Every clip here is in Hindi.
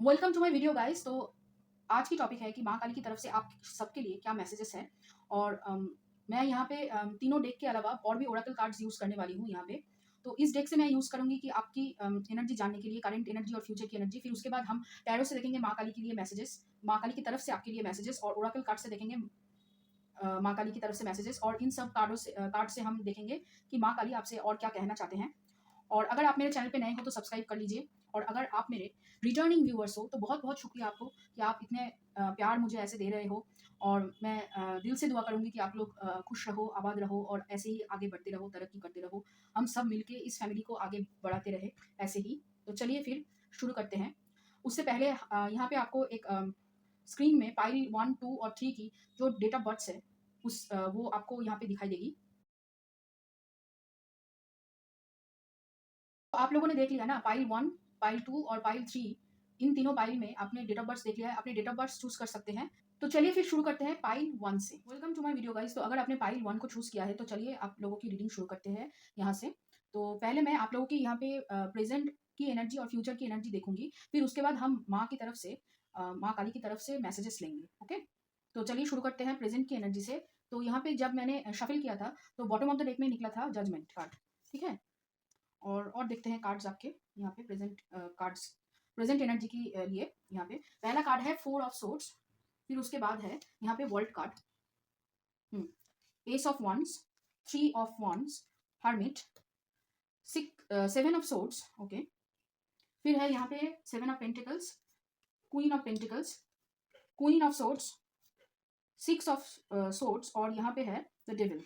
Welcome to my video guys. तो आज की टॉपिक है कि माँ काली की तरफ से आप सबके लिए क्या मैसेजेस हैं। और मैं यहाँ पे तीनों डेक के अलावा और भी ओरेकल कार्ड्स यूज़ करने वाली हूँ यहाँ पे। तो इस डेक से मैं यूज़ करूँगी कि आपकी एनर्जी जानने के लिए, करंट एनर्जी और फ्यूचर की एनर्जी। फिर उसके बाद हम टैरो से देखेंगे माँ काली के लिए मैसेजेस, माँ काली की तरफ से आपके लिए मैसेजेस, और ओरेकल कार्ड से देखेंगे माँ काली की तरफ से मैसेजेस। और इन सब कार्ड से हम देखेंगे कि माँ काली आपसे और क्या कहना चाहते हैं। और अगर आप मेरे चैनल पे नए हो तो सब्सक्राइब कर लीजिए। और अगर आप मेरे रिटर्निंग व्यूअर्स हो तो बहुत बहुत शुक्रिया आपको कि आप इतने प्यार मुझे ऐसे दे रहे हो। और मैं दिल से दुआ करूंगी कि आप लोग खुश रहो, आबाद रहो और ऐसे ही आगे बढ़ते रहो, तरक्की करते रहो। हम सब मिलके इस फैमिली को आगे बढ़ाते रहे ऐसे ही। तो चलिए फिर शुरू करते हैं। उससे पहले यहाँ पे आपको एक स्क्रीन में पाइल 1, 2 और 3 की जो डेट ऑफ बर्थ है वो आपको यहाँ पे दिखाई देगी। तो आप लोगों ने देख लिया ना, पाइल 1, पाइल 2 और पाइल 3, इन तीनों पाइल में आपने डेट ऑफ बर्थ देख लिया है। अपने डेट ऑफ बर्थ चूज कर सकते हैं। तो चलिए फिर शुरू करते हैं पाइल 1 से। Welcome to my video guys. तो अगर आपने पाइल 1 को चूज किया है तो चलिए आप लोगों की रीडिंग शुरू करते हैं यहाँ से। तो पहले मैं आप लोगों की यहाँ पे प्रेजेंट की एनर्जी और फ्यूचर की एनर्जी देखूंगी। फिर उसके बाद हम माँ की तरफ से, माँ काली की तरफ से मैसेजेस लेंगे। ओके, तो चलिए शुरू करते हैं प्रेजेंट की एनर्जी से। तो यहाँ पे जब मैंने शफल किया था तो बॉटम ऑफ द डेक में निकला था जजमेंट कार्ड। ठीक है, और देखते हैं कार्ड्स आपके यहाँ पे प्रेजेंट कार्ड्स, प्रेजेंट एनर्जी की लिए। यहाँ पे पहला कार्ड है 4 ऑफ सोर्ड्स। फिर उसके बाद है यहाँ पे world card, ace of wands, 3 of wands, hermit, 7 of swords. Okay, फिर है यहाँ पे 7 of pentacles, queen of pentacles, queen of swords, 6 of swords, और यहाँ पे है द डेविल।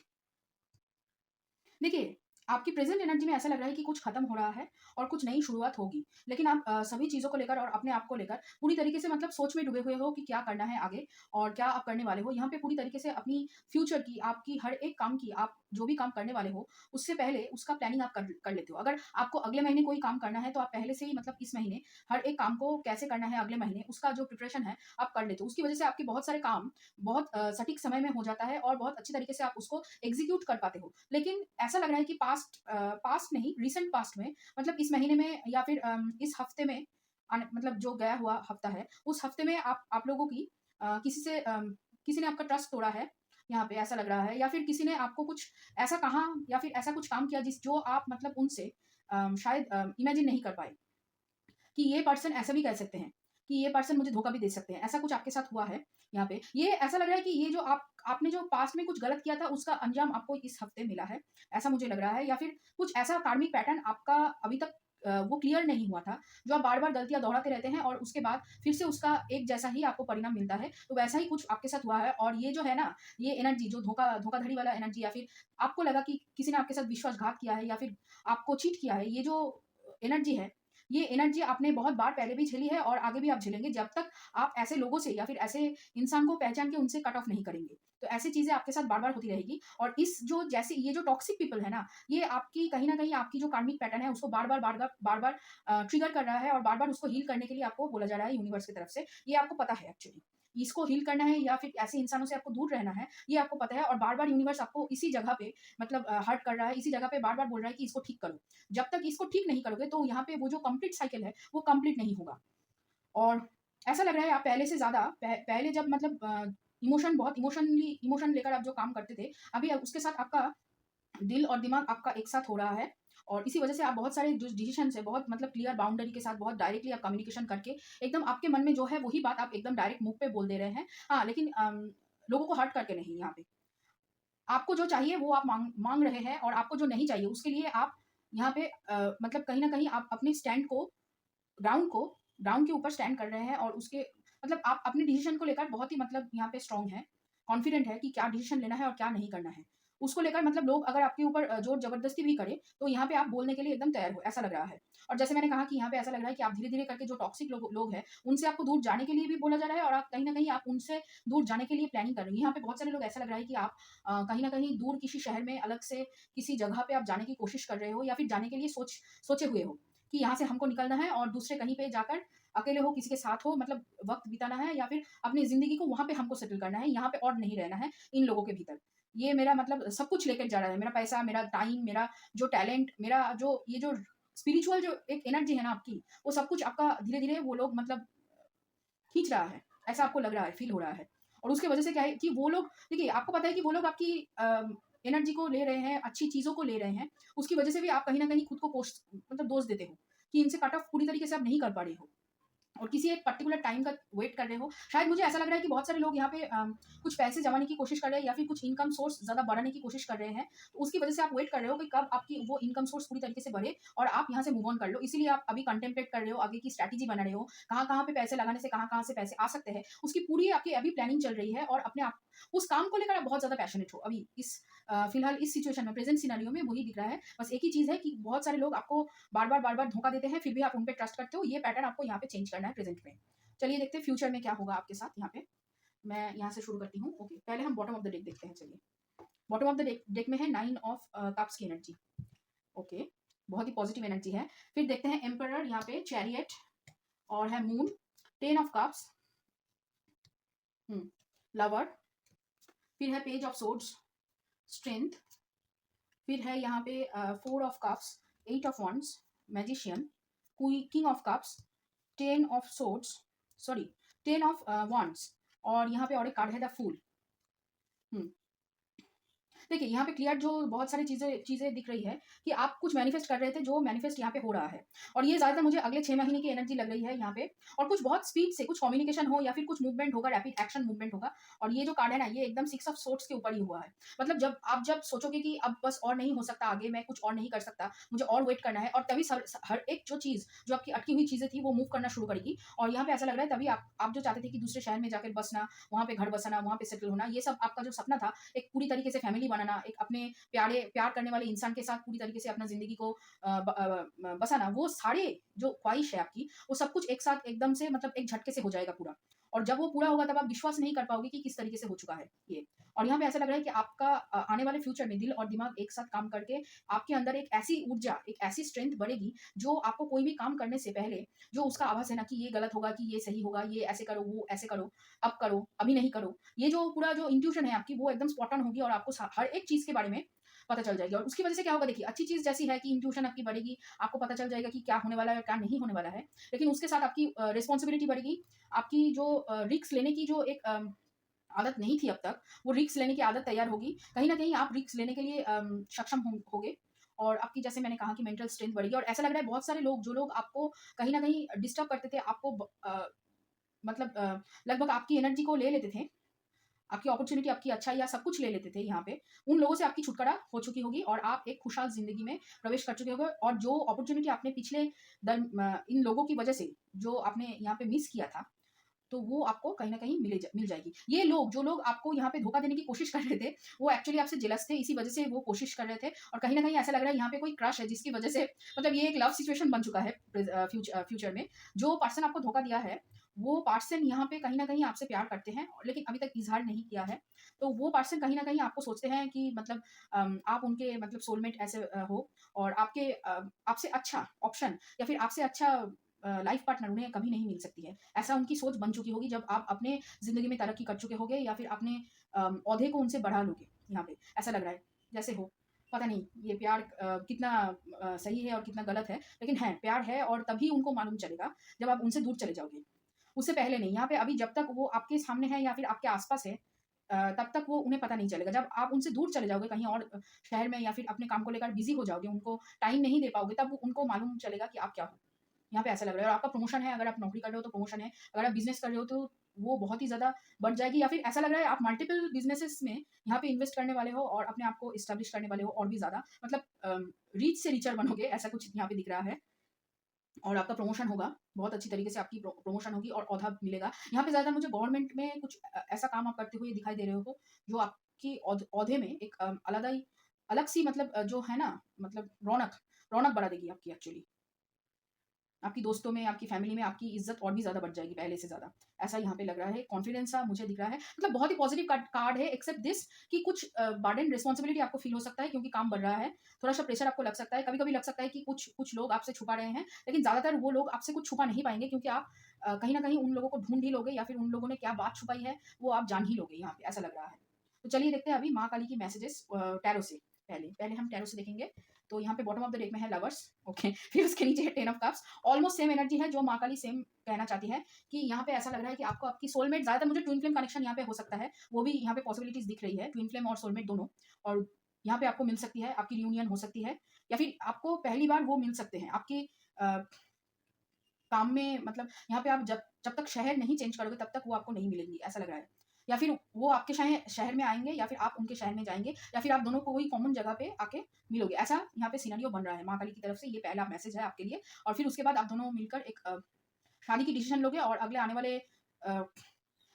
देखिए, आपकी प्रेजेंट एनर्जी में ऐसा लग रहा है कि कुछ खत्म हो रहा है और कुछ नई शुरुआत होगी। लेकिन आप सभी चीज़ों को लेकर और अपने आप को लेकर पूरी तरीके से मतलब सोच में डूबे हुए हो कि क्या करना है आगे और क्या आप करने वाले हो। यहाँ पे पूरी तरीके से अपनी फ्यूचर की, आपकी हर एक काम की, आप जो भी काम करने वाले हो उससे पहले उसका प्लानिंग आप कर लेते हो। अगर आपको अगले महीने कोई काम करना है तो आप पहले से ही मतलब इस महीने हर एक काम को कैसे करना है अगले महीने उसका जो प्रिपरेशन है आप कर लेते हो। उसकी वजह से आपके बहुत सारे काम बहुत सटीक समय में हो जाता है और बहुत अच्छी तरीके से आप उसको एग्जीक्यूट कर पाते हो। लेकिन ऐसा लग रहा है कि पास्ट नहीं, रिसेंट पास्ट में, मतलब इस महीने में या फिर इस हफ्ते में, मतलब जो गया हुआ हफ्ता है उस हफ्ते में आप लोगों की किसी ने आपका ट्रस्ट तोड़ा है। यहाँ पे ऐसा लग रहा है, या फिर किसी ने आपको कुछ ऐसा कहा या फिर ऐसा कुछ काम किया जिस जो आप मतलब उनसे शायद इमेजिन नहीं कर पाए कि ये पर्सन ऐसा भी कह सकते हैं, कि ये पर्सन मुझे धोखा भी दे सकते हैं। ऐसा कुछ आपके साथ हुआ है यहाँ पे। ये ऐसा लग रहा है कि ये जो आपने जो पास्ट में कुछ गलत किया था उसका अंजाम आपको इस हफ्ते मिला है, ऐसा मुझे लग रहा है। या फिर कुछ ऐसा कार्मिक पैटर्न आपका अभी तक वो क्लियर नहीं हुआ था, जो आप बार बार गलतियां दोहराते रहते हैं और उसके बाद फिर से उसका एक जैसा ही आपको परिणाम मिलता है। तो वैसा ही कुछ आपके साथ हुआ है। और ये जो है ना, ये एनर्जी जो धोखाधड़ी वाला एनर्जी, या फिर आपको लगा कि किसी ने आपके साथ विश्वासघात किया है या फिर आपको चीट किया है, ये जो एनर्जी है, ये एनर्जी आपने बहुत बार पहले भी झेली है और आगे भी आप झेलेंगे जब तक आप ऐसे लोगों से या फिर ऐसे इंसान को पहचान के उनसे कट ऑफ नहीं करेंगे। तो ऐसी चीजें आपके साथ बार बार होती रहेगी। और इस जो जैसे ये जो टॉक्सिक पीपल है ना, ये आपकी कहीं ना कहीं आपकी जो कार्मिक पैटर्न है उसको बार बार ट्रिगर कर रहा है और बार बार उसको हील करने के लिए आपको बोला जा रहा है यूनिवर्स की तरफ से। ये आपको पता है एक्चुअली, इसको हील करना है या फिर ऐसे इंसानों से आपको दूर रहना है, ये आपको पता है। और बार बार यूनिवर्स आपको इसी जगह पे मतलब हर्ट कर रहा है, इसी जगह पे बार बार बोल रहा है कि इसको ठीक करो। जब तक इसको ठीक नहीं करोगे तो यहाँ पे वो जो कंप्लीट साइकिल है वो कंप्लीट नहीं होगा। और ऐसा लग रहा है आप पहले से ज्यादा पहले जब मतलब इमोशन लेकर आप जो काम करते थे, अभी उसके साथ आपका दिल और दिमाग आपका एक साथ हो रहा है। और इसी वजह से आप बहुत सारे जो डिसीजन है बहुत मतलब क्लियर बाउंड्री के साथ बहुत डायरेक्टली आप कम्युनिकेशन करके एकदम आपके मन में जो है वही बात आप एकदम डायरेक्ट मुंह पे बोल दे रहे हैं। हाँ, लेकिन लोगों को हर्ट करके नहीं। यहाँ पे आपको जो चाहिए वो आप मांग रहे हैं, और आपको जो नहीं चाहिए उसके लिए आप यहाँ पे मतलब कहीं ना कहीं आप अपने स्टैंड को, ग्राउंड के ऊपर स्टैंड कर रहे हैं। और उसके मतलब आप अपने डिसीजन को लेकर बहुत ही मतलब यहाँ पे स्ट्रांग है, कॉन्फिडेंट है कि क्या डिसीजन लेना है और क्या नहीं करना है। उसको लेकर मतलब लोग अगर आपके ऊपर जोर जबरदस्ती भी करे तो यहाँ पे आप बोलने के लिए एकदम तैयार हो, ऐसा लग रहा है। और जैसे मैंने कहा कि यहाँ पे ऐसा लग रहा है कि आप धीरे धीरे करके जो टॉक्सिक लोग हैं उनसे आपको दूर जाने के लिए भी बोला जा रहा है, और आप कहीं ना कहीं आप उनसे दूर जाने के लिए प्लानिंग कर रही हैं। यहाँ पे बहुत सारे लोग ऐसा लग रहा है कि आप कहीं ना कहीं दूर किसी शहर में अलग से किसी जगह पे आप जाने की कोशिश कर रहे हो, या फिर जाने के लिए सोचे हुए हो कि यहाँ से हमको निकलना है और दूसरे कहीं पे जाकर अकेले हो, किसी के साथ हो, मतलब वक्त बिताना है, या फिर अपनी जिंदगी को वहां पे हमको सेटल करना है, यहाँ पे और नहीं रहना है इन लोगों के भीतर। ये मेरा मतलब सब कुछ लेकर जा रहा है, मेरा पैसा, मेरा टाइम, मेरा जो टैलेंट, मेरा जो ये जो स्पिरिचुअल जो एक एनर्जी है ना आपकी, वो सब कुछ आपका धीरे धीरे वो लोग मतलब खींच रहा है, ऐसा आपको लग रहा है, फील हो रहा है। और उसकी वजह से क्या है कि वो लोग, देखिए आपको पता है कि वो लोग आपकी एनर्जी को ले रहे हैं, अच्छी चीज़ों को ले रहे हैं, उसकी वजह से भी आप कहीं न कहीं खुद को मतलब दोष देते हो कि इनसे कट ऑफ पूरी तरीके से आप नहीं कर पा रहे हो। और किसी एक पर्टिकुलर टाइम का वेट कर रहे हो। शायद मुझे ऐसा लग रहा है कि बहुत सारे लोग यहाँ पे कुछ पैसे जमाने की कोशिश कर रहे हैं या फिर कुछ इनकम सोर्स ज़्यादा बढ़ाने की कोशिश कर रहे हैं। तो उसकी वजह से आप वेट कर रहे हो कि कब आपकी वो इनकम सोर्स पूरी तरीके से बढ़े और आप यहाँ से मूव ऑन कर लो। इसीलिए आप अभी कंटेम्पलेट कर रहे हो, आगे की स्ट्रैटेजी बना रहे हो, कहाँ-कहाँ पे पैसे लगाने से कहाँ-कहाँ से पैसे आ सकते हैं। उसकी पूरी आपकी अभी प्लानिंग चल रही है और अपने आप उस काम को लेकर आप बहुत ज़्यादा पैशनेट हो। अभी इस फिलहाल इस सिचुएशन में, प्रेज़ेंट सिनेरियो में वही दिख रहा है। बस एक ही चीज़ है कि बहुत सारे लोग आपको बार-बार धोखा देते हैं, फिर भी आप उन पे ट्रस्ट करते हो। ये पैटर्न आपको यहाँ पे चेंज करना है प्रेज़ेंट में। चलिए देखते हैं फ्यूचर में क्या होगा आपके साथ यहाँ पे। मैं यहाँ से शुरू करती हूँ। ओके, पहले हम बॉटम ऑफ द डेक देखते हैं। चलिए, बॉटम ऑफ द डेक में है 9 ऑफ कप्स की एनर्जी। ओके, बहुत ही पॉजिटिव एनर्जी है। फिर देखते हैं एम्परर, यहाँ पे चैरियट और है मून, 10 ऑफ कप्स, लवर, फिर है पेज ऑफ सोर्ड्स, स्ट्रेंथ, फिर है यहाँ पे 4 of cups, 8 of wands, magician, king of cups, 10 of swords, sorry 10 of wands, और यहाँ पे और एक कार्ड है द फूल। देखिए यहाँ पे क्लियर जो बहुत सारी चीज़ें दिख रही है कि आप कुछ मैनिफेस्ट कर रहे थे, जो मैनिफेस्ट यहाँ पे हो रहा है। और ये ज़्यादातर मुझे अगले 6 महीने की एनर्जी लग रही है यहाँ पे। और कुछ बहुत स्पीड से कुछ कम्युनिकेशन हो या फिर कुछ मूवमेंट होगा, रैपिड एक्शन मूवमेंट होगा। और ये जो कार्ड है ना, ये एकदम 6 ऑफ सोर्ड्स के ऊपर ही हुआ है। मतलब जब सोचोगे कि अब बस और नहीं हो सकता, आगे मैं कुछ और नहीं कर सकता, मुझे और वेट करना है, और तभी हर एक जो चीज़ जो आपकी अटकी हुई चीज़ें थी वो मूव करना शुरू करेगी। और यहाँ पे ऐसा लग रहा है तभी आप जो चाहते थे कि दूसरे शहर में जाकर बसना, वहाँ पे घर बसाना, वहाँ पे सेटल होना, ये सब आपका जो सपना था, एक पूरी तरीके से फैमिली बनाना, एक अपने प्यार करने वाले इंसान के साथ पूरी तरीके से अपना ज़िंदगी को बसाना, वो सारे जो ख्वाहिश है आपकी, वो सब कुछ एक साथ एकदम से मतलब एक झटके से हो जाएगा पूरा। और जब वो पूरा होगा तब आप विश्वास नहीं कर पाओगे कि किस तरीके से हो चुका है ये। और यहाँ पे ऐसा लग रहा है कि आपका आने वाले फ्यूचर में दिल और दिमाग एक साथ काम करके आपके अंदर एक ऐसी ऊर्जा, एक ऐसी स्ट्रेंथ बढ़ेगी, जो आपको कोई भी काम करने से पहले जो उसका आभास है ना कि ये गलत होगा, कि ये सही होगा, ये ऐसे करो, वो ऐसे करो, अब करो, अभी नहीं करो, ये जो पूरा जो इंट्यूशन है आपकी, वो एकदम स्पॉट ऑन होगी और आपको हर एक चीज़ के बारे में पता चल जाएगी। और उसकी वजह से क्या होगा, देखिए अच्छी चीज़ जैसी है कि इंट्यूशन आपकी बढ़ेगी, आपको पता चल जाएगा कि क्या होने वाला है, क्या नहीं होने वाला है। लेकिन उसके साथ आपकी रिस्पॉन्सिबिलिटी बढ़ेगी, आपकी जो रिस्क लेने की जो एक आदत नहीं थी अब तक, वो रिस्क लेने की आदत तैयार होगी। कहीं न कहीं आप रिस्क लेने के लिए सक्षम होगे। और आपकी, जैसे मैंने कहा, कि मेंटल स्ट्रेंथ बढ़ेगी। और ऐसा लग रहा है बहुत सारे लोग, जो लोग आपको कहीं न कहीं डिस्टर्ब करते थे, आपको मतलब लगभग आपकी एनर्जी को ले लेते थे, आपकी अपॉर्च्युनिटी, आपकी अच्छाई या सब कुछ ले लेते थे यहाँ पे, उन लोगों से आपकी छुटकारा हो चुकी होगी और आप एक खुशहाल ज़िंदगी में प्रवेश कर चुके होंगे। और जो अपॉर्च्युनिटी आपने पिछले इन लोगों की वजह से जो आपने यहाँ पे मिस किया था, तो वो आपको कहीं न कहीं मिल जाएगी। ये लोग, जो लोग आपको यहाँ पे धोखा देने की कोशिश कर रहे थे, वो एक्चुअली आपसे जेलस थे, इसी वजह से वो कोशिश कर रहे थे। और कहीं न कहीं ऐसा लग रहा है यहाँ पे कोई क्रश है, जिसकी वजह से मतलब ये एक लव सिचुएशन बन चुका है फ्यूचर में। जो पर्सन आपको धोखा दिया है, वो पर्सन यहाँ पे कहीं न कहीं आपसे प्यार करते हैं, लेकिन अभी तक इज़हार नहीं किया है। तो वो पर्सन कहीं न कहीं आपको सोचते हैं कि मतलब आप उनके मतलब सोलमेट ऐसे हो, और आपसे अच्छा ऑप्शन या फिर आपसे अच्छा लाइफ पार्टनर उन्हें कभी नहीं मिल सकती है। ऐसा उनकी सोच बन चुकी होगी जब आप अपने ज़िंदगी में तरक्की कर चुके होगे या फिर अपने ओहदे को उनसे बढ़ा लोगे। यहाँ पे ऐसा लग रहा है जैसे हो, पता नहीं ये प्यार कितना सही है और कितना गलत है, लेकिन है, प्यार है। और तभी उनको मालूम चलेगा जब आप उनसे दूर चले जाओगे, उससे पहले नहीं। यहाँ पे अभी जब तक वो आपके सामने है या फिर आपके आस-पास है, तब तक वो उन्हें पता नहीं चलेगा। जब आप उनसे दूर चले जाओगे कहीं और शहर में, या फिर अपने काम को लेकर बिज़ी हो जाओगे, उनको टाइम नहीं दे पाओगे, तब उनको मालूम चलेगा कि आप क्या हो। यहाँ पे ऐसा लग रहा है। और आपका प्रमोशन है, अगर आप नौकरी कर रहे हो तो प्रमोशन है, अगर आप बिज़नेस कर रहे हो तो वो बहुत ही ज़्यादा बढ़ जाएगी, या फिर ऐसा लग रहा है आप मल्टीपल बिज़नेसेस में यहाँ पे इन्वेस्ट करने वाले हो और अपने आप को एस्टेब्लिश करने वाले हो और भी ज़्यादा, मतलब रीच से रिचर बनोगे, ऐसा कुछ यहाँ पे दिख रहा है। और आपका प्रमोशन होगा, बहुत अच्छी तरीके से आपकी प्रमोशन होगी और ओहदा मिलेगा। यहाँ पे ज़्यादा मुझे गवर्नमेंट में कुछ ऐसा काम आप करते हुए दिखाई दे रहे हो, जो आपकी ओहदे में एक अलग सी मतलब जो है ना, मतलब रौनक बढ़ा देगी आपकी एक्चुअली। आपकी दोस्तों में, आपकी फैमिली में आपकी इज़्ज़त और भी ज़्यादा बढ़ जाएगी पहले से ज़्यादा। ऐसा यहाँ पे लग रहा है, कॉन्फिडेंस सा मुझे दिख रहा है। मतलब बहुत ही पॉज़िटिव कार्ड है, एक्सेप्ट दिस कि कुछ बर्डन, रिस्पॉन्सिबिलिटी आपको फ़ील हो सकता है क्योंकि काम बढ़ रहा है। थोड़ा-सा प्रेशर आपको लग सकता है। कभी-कभी लग सकता है कि कुछ लोग आपसे छुपा रहे हैं, लेकिन ज़्यादातर वो लोग आपसे कुछ छुपा नहीं पाएँगे, क्योंकि आप कहीं न कहीं उन लोगों को ढूँढ ही लोगे, या फिर उन लोगों ने क्या बात छुपाई है, वो आप जान ही लोगे यहाँ पे, ऐसा लग रहा है। तो चलिए देखते हैं अभी माँ काली की मैसेजेस टैरो से। पहले हम टैरो से देखेंगे तो यहाँ पे बॉटम ऑफ द डेक में है लवर्स, ओके। फिर उसके नीचे है 10 of cups. Almost same energy है जो माँ काली सेम कहना चाहती है कि यहाँ पे ऐसा लग रहा है कि आपको आपकी सोलमेट, ज़्यादातर मुझे ट्विन फ्लेम कनेक्शन यहाँ पे हो सकता है, वो भी यहाँ पे पॉसिबिलिटीज दिख रही है, ट्विन फ्लेम और सोलमेट दोनों। और यहाँ पे आपको मिल सकती है, आपकी रियूनियन हो सकती है, या फिर आपको पहली बार वो मिल सकते हैं आपके काम में, मतलब यहाँ पे आप जब जब तक शहर नहीं चेंज करोगे तब तक वो आपको नहीं मिलेंगी, ऐसा लग रहा है। या फिर वो आपके शहर में आएंगे, या फिर आप उनके शहर में जाएंगे, या फिर आप दोनों को कोई कॉमन जगह पे आके मिलोगे, ऐसा यहाँ पे सिनेरियो बन रहा है माँ काली की तरफ से। ये पहला मैसेज है आपके लिए। और फिर उसके बाद आप दोनों मिलकर एक शादी की डिसीजन लोगे, और अगले आने वाले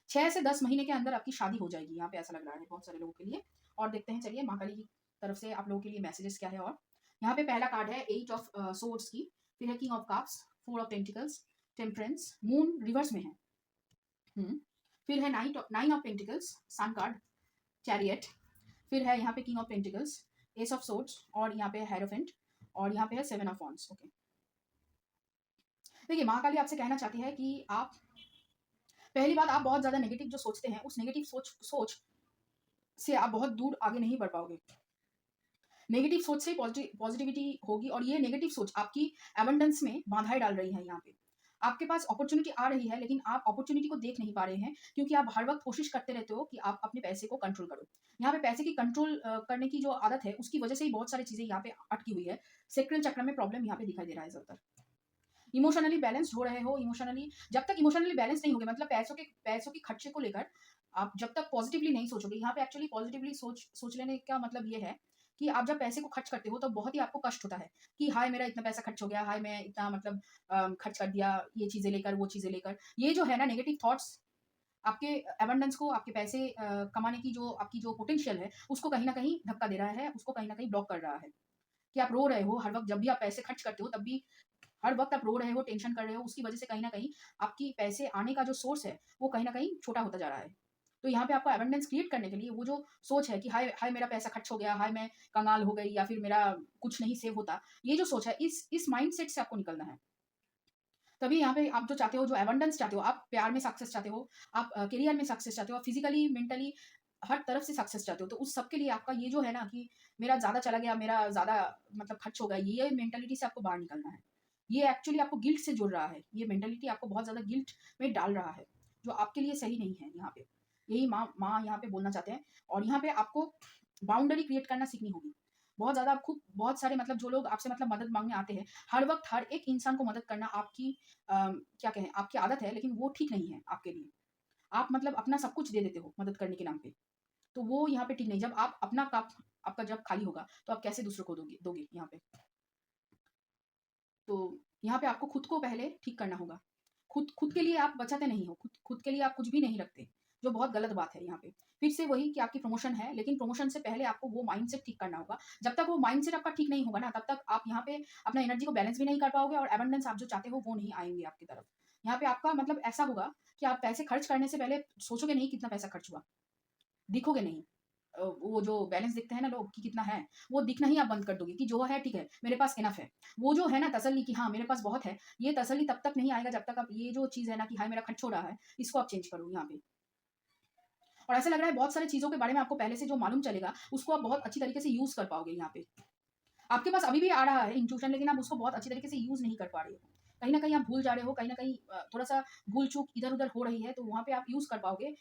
6 से 10 महीने के अंदर आपकी शादी हो जाएगी, यहाँ पे ऐसा लग रहा है बहुत सारे लोगों के लिए। और देखते हैं चलिए माँ काली की तरफ से आप लोगों के लिए मैसेजेस क्या है। और यहाँ पे पहला कार्ड है 8 ऑफ सोर्ड्स की, फिर है king of cups, 4 of pentacles, temperance, moon reverse में है, फिर है 9 of pentacles, sun card, chariot, फिर है यहाँ पे king of pentacles, ace of swords, और यहाँ पे है हेरोफेंट, और यहाँ पे है 7 ऑफ वॉन्ड्स, ओके। देखिए माँ काली आपसे कहना चाहती है कि आप, पहली बात, आप बहुत ज्यादा नेगेटिव जो सोचते हैं, उस नेगेटिव सोच से आप बहुत दूर आगे नहीं बढ़ पाओगे। नेगेटिव सोच से पॉजिटिविटी होगी, और ये नेगेटिव सोच आपकी एबंडेंस में बाधाएं डाल रही है। यहाँ पे आपके पास अपॉर्चुनिटी आ रही है, लेकिन आप अपॉर्चुनिटी को देख नहीं पा रहे हैं, क्योंकि आप हर वक्त कोशिश करते रहते हो कि आप अपने पैसे को कंट्रोल करो। यहाँ पे पैसे की कंट्रोल करने की जो आदत है, उसकी वजह से ही बहुत सारी चीजें यहाँ पे अटकी हुई है। सेक्रल चक्र में प्रॉब्लम यहाँ पे दिखाई दे रहा है ज्यादातर। इमोशनली बैलेंस्ड हो रहे हो, इमोशनली, जब तक इमोशनली बैलेंस नहीं होगे, मतलब पैसों के खर्चे को लेकर आप जब तक पॉजिटिवली नहीं सोचोगे, यहाँ पे एक्चुअली पॉजिटिवली सोच लेने का मतलब ये है कि आप जब पैसे को खर्च करते हो तो बहुत ही आपको कष्ट होता है कि हाय मेरा इतना पैसा खर्च हो गया, हाय मैं इतना मतलब खर्च कर दिया, ये चीजें लेकर वो चीजें लेकर। ये जो है ना नेगेटिव थॉट्स, आपके एबंडेंस को, आपके पैसे कमाने की जो आपकी जो पोटेंशियल है, उसको कहीं ना कहीं धक्का दे रहा है, उसको कहीं ना कहीं ब्लॉक कर रहा है। कि आप रो रहे हो हर वक्त, जब भी आप पैसे खर्च करते हो तब भी हर वक्त आप रो रहे हो, टेंशन कर रहे हो, उसकी वजह से कहीं ना कहीं आपकी पैसे आने का जो सोर्स है वो कहीं ना कहीं छोटा होता जा रहा है। तो यहाँ पे आपको एबंडेंस क्रिएट करने के लिए वो जो सोच है कि हाय हाय मेरा पैसा खर्च हो गया, हाय मैं कंगाल हो गई, या फिर मेरा कुछ नहीं सेव होता, ये जो सोच है, इस माइंडसेट से आपको निकलना है। तभी यहाँ पे आप जो चाहते हो, जो एबंडेंस चाहते हो, आप प्यार में सक्सेस चाहते हो, आप करियर में सक्सेस चाहते हो, आप फिजिकली मेंटली हर तरफ से सक्सेस चाहते हो, तो उस सबके लिए आपका ये जो है ना कि मेरा ज्यादा चला गया, मेरा ज्यादा मतलब खर्च हो गया, ये मेंटेलिटी से आपको बाहर निकलना है। ये एक्चुअली आपको गिल्ट से जुड़ रहा है, ये मेंटेलिटी आपको बहुत ज्यादा गिल्ट में डाल रहा है, जो आपके लिए सही नहीं है। यहाँ पे यही माँ यहाँ पे बोलना चाहते हैं। और यहाँ पे आपको बाउंड्री क्रिएट करना सीखनी होगी। बहुत ज्यादा आप खूब, बहुत सारे मतलब जो लोग आपसे मतलब मदद मांगने आते हैं, हर वक्त हर एक इंसान को मदद करना आपकी क्या कहें, आपकी आदत है, लेकिन वो ठीक नहीं है आपके लिए। आप मतलब अपना सब कुछ दे देते हो मदद करने के नाम पे, तो वो यहाँ पे ठीक नहीं। जब आप अपना कप आपका जब खाली होगा तो आप कैसे दूसरों को दोगे यहाँ पे। तो यहाँ पे आपको खुद को पहले ठीक करना होगा। खुद के लिए आप बचाते नहीं हो, खुद के लिए आप कुछ भी नहीं रखते, जो बहुत गलत बात है यहाँ पे। फिर से वही कि आपकी प्रमोशन है, लेकिन प्रमोशन से पहले आपको वो माइंडसेट ठीक करना होगा। जब तक वो माइंडसेट आपका ठीक नहीं होगा ना, तब तक आप यहाँ पे अपना एनर्जी को बैलेंस भी नहीं कर पाओगे, और एबंडेंस आप जो चाहते हो वो नहीं आएंगे आपकी तरफ। यहाँ पे आपका मतलब ऐसा होगा कि आप पैसे खर्च करने से पहले सोचोगे नहीं कितना पैसा खर्च हुआ, दिखोगे नहीं। वो जो बैलेंस दिखते हैं ना लोग कि कितना है, वो दिखना ही आप बंद कर दोगे कि जो है ठीक है, मेरे पास इनफ है। वो जो है ना तसल्ली कि हाँ मेरे पास बहुत है, ये तसल्ली तब तक नहीं आएगा जब तक आप ये जो चीज है ना कि हाय मेरा खर्च हो रहा है, इसको आप चेंज करो यहाँ पे। और ऐसा लग रहा है बहुत सारी चीजों के बारे में आपको पहले से जो मालूम चलेगा, उसको आप बहुत अच्छी तरीके से यूज कर पाओगे। यहाँ पे आपके पास अभी भी आ रहा है इंट्यूशन, लेकिन आप उसको बहुत अच्छी तरीके से यूज नहीं कर पा रहे हो। कहीं ना कहीं आप भूल जा रहे हो, कहीं ना कहीं थोड़ा सा भूल चूक इधर उधर हो रही है, तो वहाँ पे आप यूज कर पाओगे।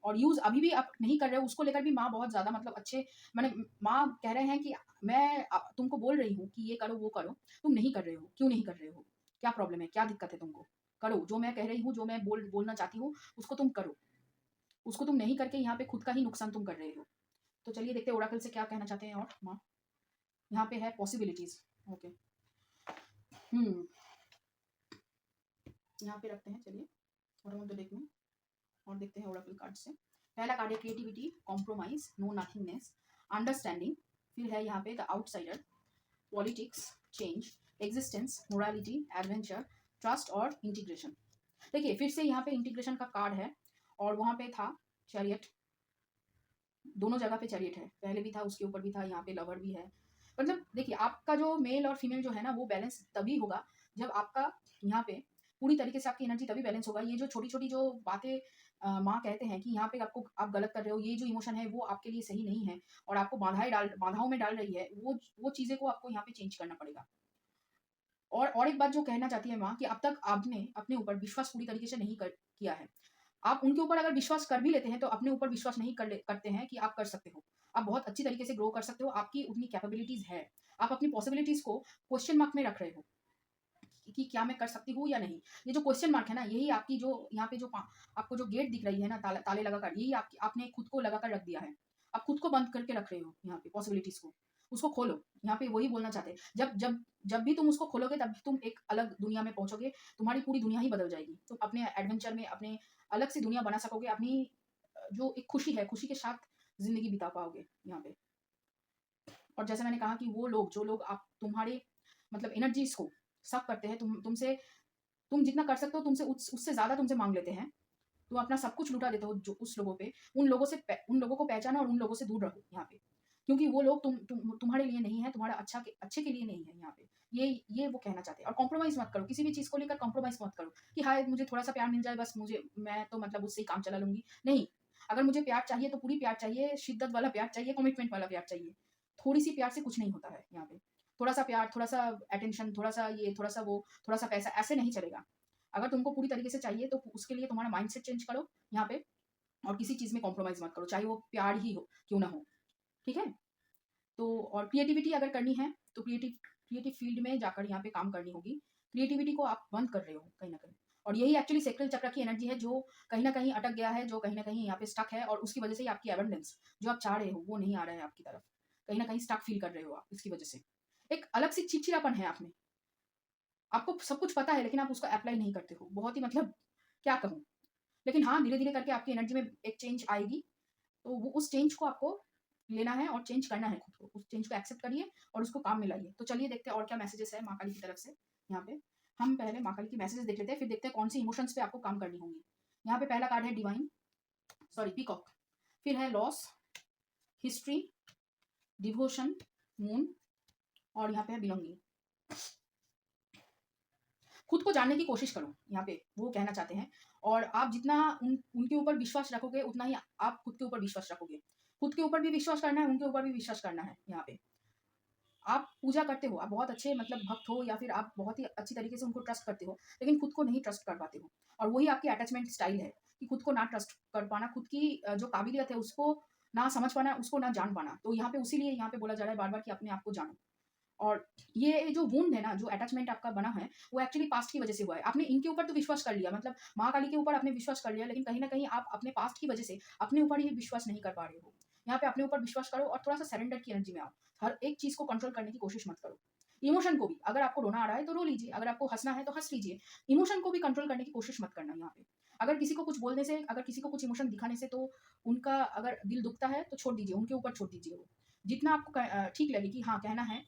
और यूज अभी भी आप नहीं कर रहे हो, उसको लेकर भी माँ बहुत ज्यादा मतलब अच्छे, मैंने माँ कह रहे हैं कि मैं तुमको बोल रही हूँ कि ये करो वो करो, तुम नहीं कर रहे हो, क्यों नहीं कर रहे हो, क्या प्रॉब्लम है, क्या दिक्कत है तुमको, करो जो मैं कह रही हूँ, जो मैं बोलना चाहती हूँ उसको तुम करो। उसको तुम नहीं करके यहाँ पे खुद का ही नुकसान तुम कर रहे हो। तो चलिए देखते हैं ओराकल से क्या कहना चाहते हैं। और माँ यहाँ पे है पॉसिबिलिटीज, ओके। यहाँ पे रखते हैं चलिए बॉटम ऑफ द डेक में, और देखते हैं ओरेकल कार्ड से। पहला कार्ड है creativity, compromise, no nothingness, understanding. फिर है यहाँ पे the outsider, politics, change, existence, morality, adventure, trust और इंटीग्रेशन। देखिए फिर से यहाँ पे इंटीग्रेशन का कार्ड है, और वहाँ पे था चैरियट, दोनों जगह पे चैरियट है, पहले भी था उसके ऊपर भी था, यहाँ पे लवर भी है। मतलब देखिए आपका जो मेल और फीमेल जो है ना वो बैलेंस तभी होगा जब आपका यहाँ पे पूरी तरीके से आपकी एनर्जी तभी बैलेंस होगा। ये जो छोटी-छोटी जो बातें माँ कहते हैं कि यहाँ पे आपको आप गलत कर रहे हो, ये जो इमोशन है वो आपके लिए सही नहीं है और आपको बाधाओं में डाल रही है, वो चीज़ें को आपको यहाँ पे चेंज करना पड़ेगा। और एक बात जो कहना चाहती है माँ कि अब तक आपने अपने ऊपर विश्वास पूरी तरीके से नहीं किया है। आप उनके ऊपर अगर विश्वास कर भी लेते हैं तो अपने ऊपर विश्वास नहीं करते हैं कि आप कर सकते हो। आप बहुत अच्छी तरीके से ग्रो कर सकते हो, आपकी उतनी कैपेबिलिटीज़ है। आप अपनी पॉसिबिलिटीज़ को क्वेश्चन मार्क में रख रहे हो कि क्या मैं कर सकती हूँ या नहीं। ये जो क्वेश्चन मार्क है ना, यही आपकी जो यहाँ पे जो आपको जो गेट दिख रही है ना ताले लगाकर, यही आपने खुद को लगाकर रख दिया है। आप खुद को बंद करके रख रहे हो यहाँ पे पॉसिबिलिटीज़ को। उसको खोलो, यहाँ पे वही बोलना चाहते हैं। जब भी तुम उसको खोलोगे तब तुम एक अलग दुनिया में पहुँचोगे, तुम्हारी पूरी दुनिया ही बदल जाएगी। तुम अपने एडवेंचर में अपने अलग सी दुनिया बना सकोगे, अपनी जो एक खुशी है, खुशी के साथ ज़िंदगी बिता पाओगे यहाँ पे। और जैसे मैंने कहा कि वो लोग जो लोग आप तुम्हारे मतलब एनर्जीज़ को सक करते हैं, तुमसे तुम जितना कर सकते हो तुमसे उससे ज़्यादा तुमसे माँग लेते हैं। तुम अपना सब कुछ लुटा देते हो जो उस लोगों पे, उन लोगों को पहचानो और उन लोगों से दूर रहो यहाँ पे। क्योंकि वो लोग तुम्हारे लिए नहीं है, तुम्हारा अच्छे के लिए नहीं है यहाँ पे। ये वो कहना चाहते हैं। और कॉम्प्रोमाइज़ मत करो, किसी भी चीज़ को लेकर कॉम्प्रोमाइज़ मत करो कि हाँ, मुझे थोड़ा-सा प्यार मिल जाए बस मैं तो मतलब उससे ही काम चला लूँगी। नहीं, अगर मुझे प्यार चाहिए तो पूरी प्यार चाहिए, शिद्दत वाला प्यार चाहिए, कमिटमेंट वाला प्यार चाहिए। थोड़ी-सी प्यार से कुछ नहीं होता है यहाँ पे। थोड़ा-सा प्यार, थोड़ा-सा अटेंशन, थोड़ा-सा ये, थोड़ा-सा वो, थोड़ा-सा पैसा, ऐसे नहीं चलेगा। अगर तुमको पूरी तरीके से चाहिए तो उसके लिए तुम्हारा माइंडसेट चेंज करो यहाँ पे और किसी चीज़ में कॉम्प्रोमाइज़ मत करो, चाहे वो प्यार ही हो, क्यों ना हो, ठीक है? तो और क्रिएटिविटी अगर करनी है तो क्रिएटिव फील्ड में जाकर यहाँ पे काम करनी होगी। क्रिएटिविटी को आप बंद कर रहे हो कहीं न कहीं और यही एक्चुअली सैक्रल चक्र की एनर्जी है जो कहीं न कहीं अटक गया है, जो कहीं न कहीं यहाँ पे स्टक है और उसकी वज़ह से ही आपकी अबंडेंस जो आप चाह रहे हो वो नहीं आ रहा है आपकी तरफ। कहीं न कहीं स्टक फ़ील कर रहे हो आप इसकी वज़ह से। एक अलग सी चिड़चिड़ापन है आप में। आपको सब कुछ पता है लेकिन आप उसको अप्लाई नहीं करते हो। बहुत ही मतलब क्या कहूँ? लेकिन हाँ, धीरे-धीरे करके आपकी एनर्जी में एक चेंज आएगी, तो वो उस चेंज को आपको लेना है और चेंज करना है खुद को। उस चेंज को एक्सेप्ट करिए और उसको काम में लाइए। तो चलिए देखते हैं और क्या मैसेजेस है माँ काली की तरफ से यहाँ पे। हम पहले माँ काली की मैसेजेस देख लेते हैं, फिर देखते हैं कौन-सी इमोशंस पे आपको काम करनी होंगी। यहाँ पे पहला कार्ड है पीकॉक, फिर है लॉस, हिस्ट्री, डिवोशन, मून और यहाँ पे है बिलॉन्गिंग। खुद को जानने की कोशिश करो, यहाँ पे वो कहना चाहते हैं और आप जितना उनके ऊपर विश्वास रखोगे उतना ही आप खुद के ऊपर विश्वास रखोगे। खुद के ऊपर भी विश्वास करना है, उनके ऊपर भी विश्वास करना है यहाँ पे। आप पूजा करते हो, आप बहुत अच्छे मतलब भक्त हो या फिर आप बहुत ही अच्छी तरीके से उनको ट्रस्ट करते हो, लेकिन खुद को नहीं ट्रस्ट कर पाते हो और वही आपकी अटैचमेंट स्टाइल है कि खुद को ना ट्रस्ट कर पाना, खुद की जो काबिलियत है उसको ना समझ पाना, उसको ना जान पाना। तो यहाँ पे उसीलिए यहाँ पे बोला जा रहा है बार-बार कि अपने आप को जानो। और ये जो वुंड है ना, जो अटैचमेंट आपका बना है, वो एक्चुअली पास्ट की वजह से हुआ है। आपने इनके ऊपर तो विश्वास कर लिया, मतलब माँ काली के ऊपर आपने विश्वास कर लिया, लेकिन कहीं न कहीं आप अपने पास्ट की वजह से अपने ऊपर ही विश्वास नहीं कर पा रहे हो। यहाँ पे अपने ऊपर विश्वास करो और थोड़ा-सा सरेंडर की एनर्जी में आओ। हर एक चीज़ को कंट्रोल करने की कोशिश मत करो। इमोशन को भी, अगर आपको रोना आ रहा है तो रो लीजिए, अगर आपको हँसना है तो हँस लीजिए। इमोशन को भी कंट्रोल करने की कोशिश मत करना यहाँ पे। अगर किसी को कुछ बोलने से, अगर किसी को कुछ इमोशन दिखाने से तो उनका अगर दिल दुखता है तो छोड़ दीजिए, उनके ऊपर छोड़ दीजिए वो। जितना आपको ठीक लगे कि हाँ, कहना है,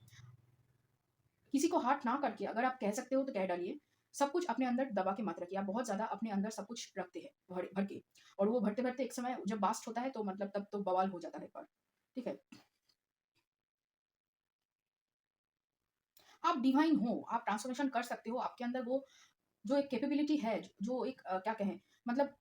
किसी को हर्ट ना करके अगर आप कह सकते हो तो कह डालिए। सब कुछ अपने अंदर दबा के मत रखिए। आप बहुत ज़्यादा अपने अंदर सब कुछ रखते हैं भर भर के और वो भरते-भरते एक समय जब बास्ट होता है तो मतलब तब तो बवाल हो जाता है पर, ठीक है? आप डिवाइन हो, आप ट्रांसफॉर्मेशन कर सकते हो। आपके अंदर वो जो एक कैपेबिलिटी है, जो एक क्या कहें मतलब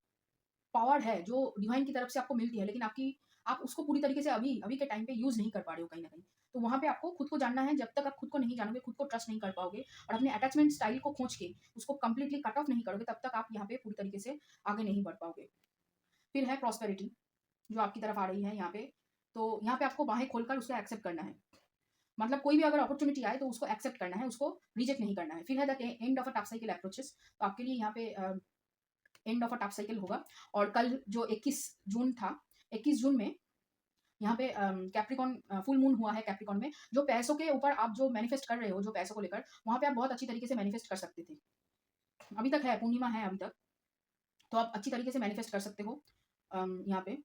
पावर है जो डिवाइन की तरफ से आपको मिलती है, लेकिन आप उसको पूरी तरीके से अभी अभी के टाइम पे यूज़ नहीं कर पा रहे हो कहीं न कहीं। तो वहाँ पे आपको खुद को जानना है, जब तक आप खुद को नहीं जानोगे, खुद को ट्रस्ट नहीं कर पाओगे और अपने अटैचमेंट स्टाइल को खोज के उसको कंप्लीटली कट ऑफ नहीं करोगे, तब तक आप यहाँ पे पूरी तरीके से आगे नहीं बढ़ पाओगे। फिर है प्रॉस्पेरिटी जो आपकी तरफ आ रही है यहाँ पे। तो यहाँ पे आपको बाहें खोलकर उसको एक्सेप्ट करना है। मतलब कोई भी अगर अपॉर्च्युनिटी आए तो उसको एक्सेप्ट करना है, उसको रिजेक्ट नहीं करना है। फिर है the end of a tough cycle approaches. तो आपके लिए यहाँ पे end of a tough cycle होगा और कल जो 21 जून था, 21 जून में यहाँ पे कैप्रिकॉन फुल मून हुआ है कैप्रिकॉन में। जो पैसों के ऊपर आप जो मैनिफेस्ट कर रहे हो, जो पैसों को लेकर, वहाँ पे आप बहुत अच्छी तरीके से मैनिफेस्ट कर सकते थे। अभी तक है, पूर्णिमा है अभी तक, तो आप अच्छी तरीके से मैनिफेस्ट कर सकते हो। यहाँ पे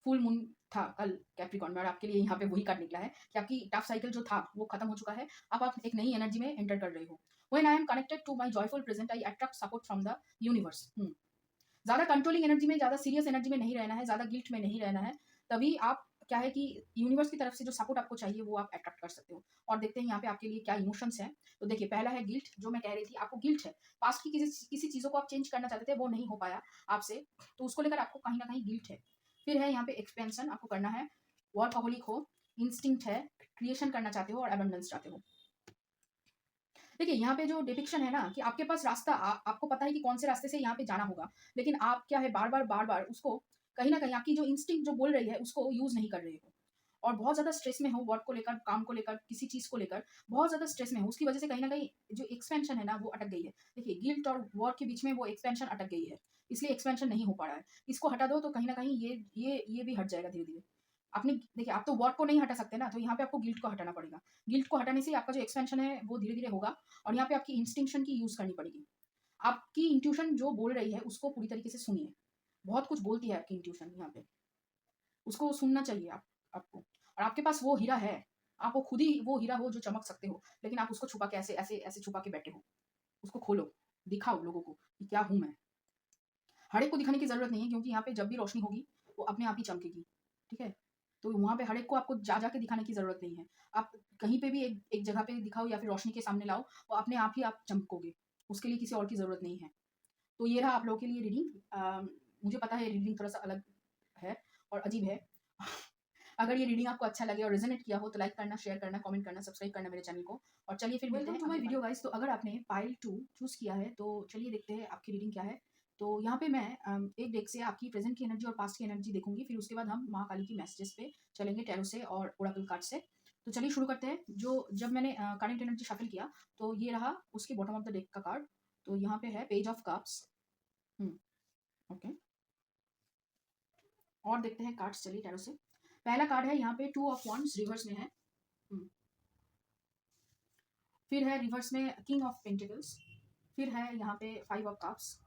फुल मून था कल कैप्रिकॉन में और आपके लिए यहाँ पे वही कार्ड निकला है कि आपकी टफ साइकिल जो था वो खत्म हो चुका है। अब आप एक नई एनर्जी में एंटर कर रहे हो। When I am connected to my joyful present I attract support from the universe. ज़्यादा कंट्रोलिंग एनर्जी में, ज़्यादा सीरियस एनर्जी में नहीं रहना है, ज़्यादा गिल्ट में नहीं रहना है। तभी आप क्या है कि यूनिवर्स की तरफ से जो सपोर्ट आपको चाहिए वो आप अट्रैक्ट कर सकते हो। और देखते हैं यहाँ पे आपके लिए क्या इमोशंस हैं। तो देखिए, पहला है गिल्ट, जो मैं कह रही थी, आपको गिल्ट है। पास्ट की किसी किसी चीज़ों को आप चेंज करना चाहते थे, वो नहीं हो पाया आपसे, तो उसको लेकर आपको कहीं न कहीं गिल्ट है। फिर है यहाँ पे एक्सपेंशन, आपको करना है, वर्कहॉलिक हो, इंस्टिंक्ट है, क्रिएशन करना चाहते हो और अबंडेंस चाहते हो। देखिए, यहाँ पे जो डिपिक्शन है ना कि आपके पास रास्ता आपको पता है कि कौन से रास्ते से यहाँ पे जाना होगा, लेकिन आप क्या है बार-बार उसको कहीं न कहीं आपकी जो इंस्टिंक्ट जो बोल रही है उसको यूज़ नहीं कर रहे हो। और बहुत ज़्यादा स्ट्रेस में हो वर्क को लेकर, काम को लेकर, किसी चीज़ को लेकर बहुत ज़्यादा स्ट्रेस में हो। उसकी वजह से कहीं न कहीं जो एक्सपेंशन है ना वो अटक गई है। देखिए, गिल्ट और वर्क के बीच में वो एक्सपेंशन अटक गई है, इसलिए एक्सपेंशन नहीं हो पा रहा है। इसको हटा दो तो कहीं न कहीं ये भी हट जाएगा धीरे-धीरे। आपने देखिए, आप तो वर्क को नहीं हटा सकते ना, तो यहाँ पे आपको गिल्ट को हटाना पड़ेगा। गिल्ट को हटाने से आपका जो एक्सपेंशन है वो धीरे-धीरे होगा और यहाँ पे आपकी इंस्टिंक्शन की यूज़ करनी पड़ेगी। आपकी इंट्यूशन जो बोल रही है उसको पूरी तरीके से सुनिए। बहुत कुछ बोलती है आपकी इंट्यूशन यहाँ पे, उसको सुनना चाहिए आपको। और आपके पास वो हीरा है, आप वो खुद ही वो हीरा हो जो चमक सकते हो, लेकिन आप उसको छुपा के ऐसे छुपा के बैठे हो। उसको खोलो, दिखाओ लोगों को कि क्या हूँ मैं। हर एक को दिखाने की ज़रूरत नहीं है, क्योंकि यहाँ पे जब भी रोशनी होगी, वो अपने आप ही चमकेगी, ठीक है? तो वहाँ पे हर एक को आपको जा के दिखाने की ज़रूरत नहीं है। आप कहीं पे भी एक एक जगह पे दिखाओ या फिर रोशनी के सामने लाओ, और अपने आप ही आप चमकोगे। उसके लिए किसी और की ज़रूरत नहीं है। तो ये रहा आप लोगों के लिए रीडिंग। मुझे पता है रीडिंग थोड़ा-सा अलग है और अजीब है। अगर ये रीडिंग आपको अच्छा लगे और रेज़ोनेट किया हो तो लाइक करना, शेयर करना, कमेंट करना, सब्सक्राइब करना मेरे चैनल को। और चलिए फिर मिलते हैं। Welcome to my video guys. तो अगर आपने पाइल 2 चूज़ किया है तो चलिए देखते हैं आपकी रीडिंग क्या है। तो यहाँ पे मैं एक डेक से आपकी प्रेज़ेंट की एनर्जी और पास्ट की एनर्जी देखूँगी, फिर उसके बाद हम माँ काली की मैसेजेस पे चलेंगे, टैरो से और ओरेकल कार्ड से। तो चलिए शुरू करते हैं। जब मैंने करंट एनर्जी शफल किया तो ये रहा उसके बॉटम ऑफ द डेक का कार्ड। तो यहाँ पे है पेज ऑफ कप्स। ओके। और देखते हैं कार्ड्स, चलिए टैरो से। पहला कार्ड है यहाँ पे 2 ऑफ वांड्स, रिवर्स में है। हुँ। फिर है रिवर्स में किंग ऑफ पेंटिकल्स। फिर है यहाँ पे 5 ऑफ कप्स।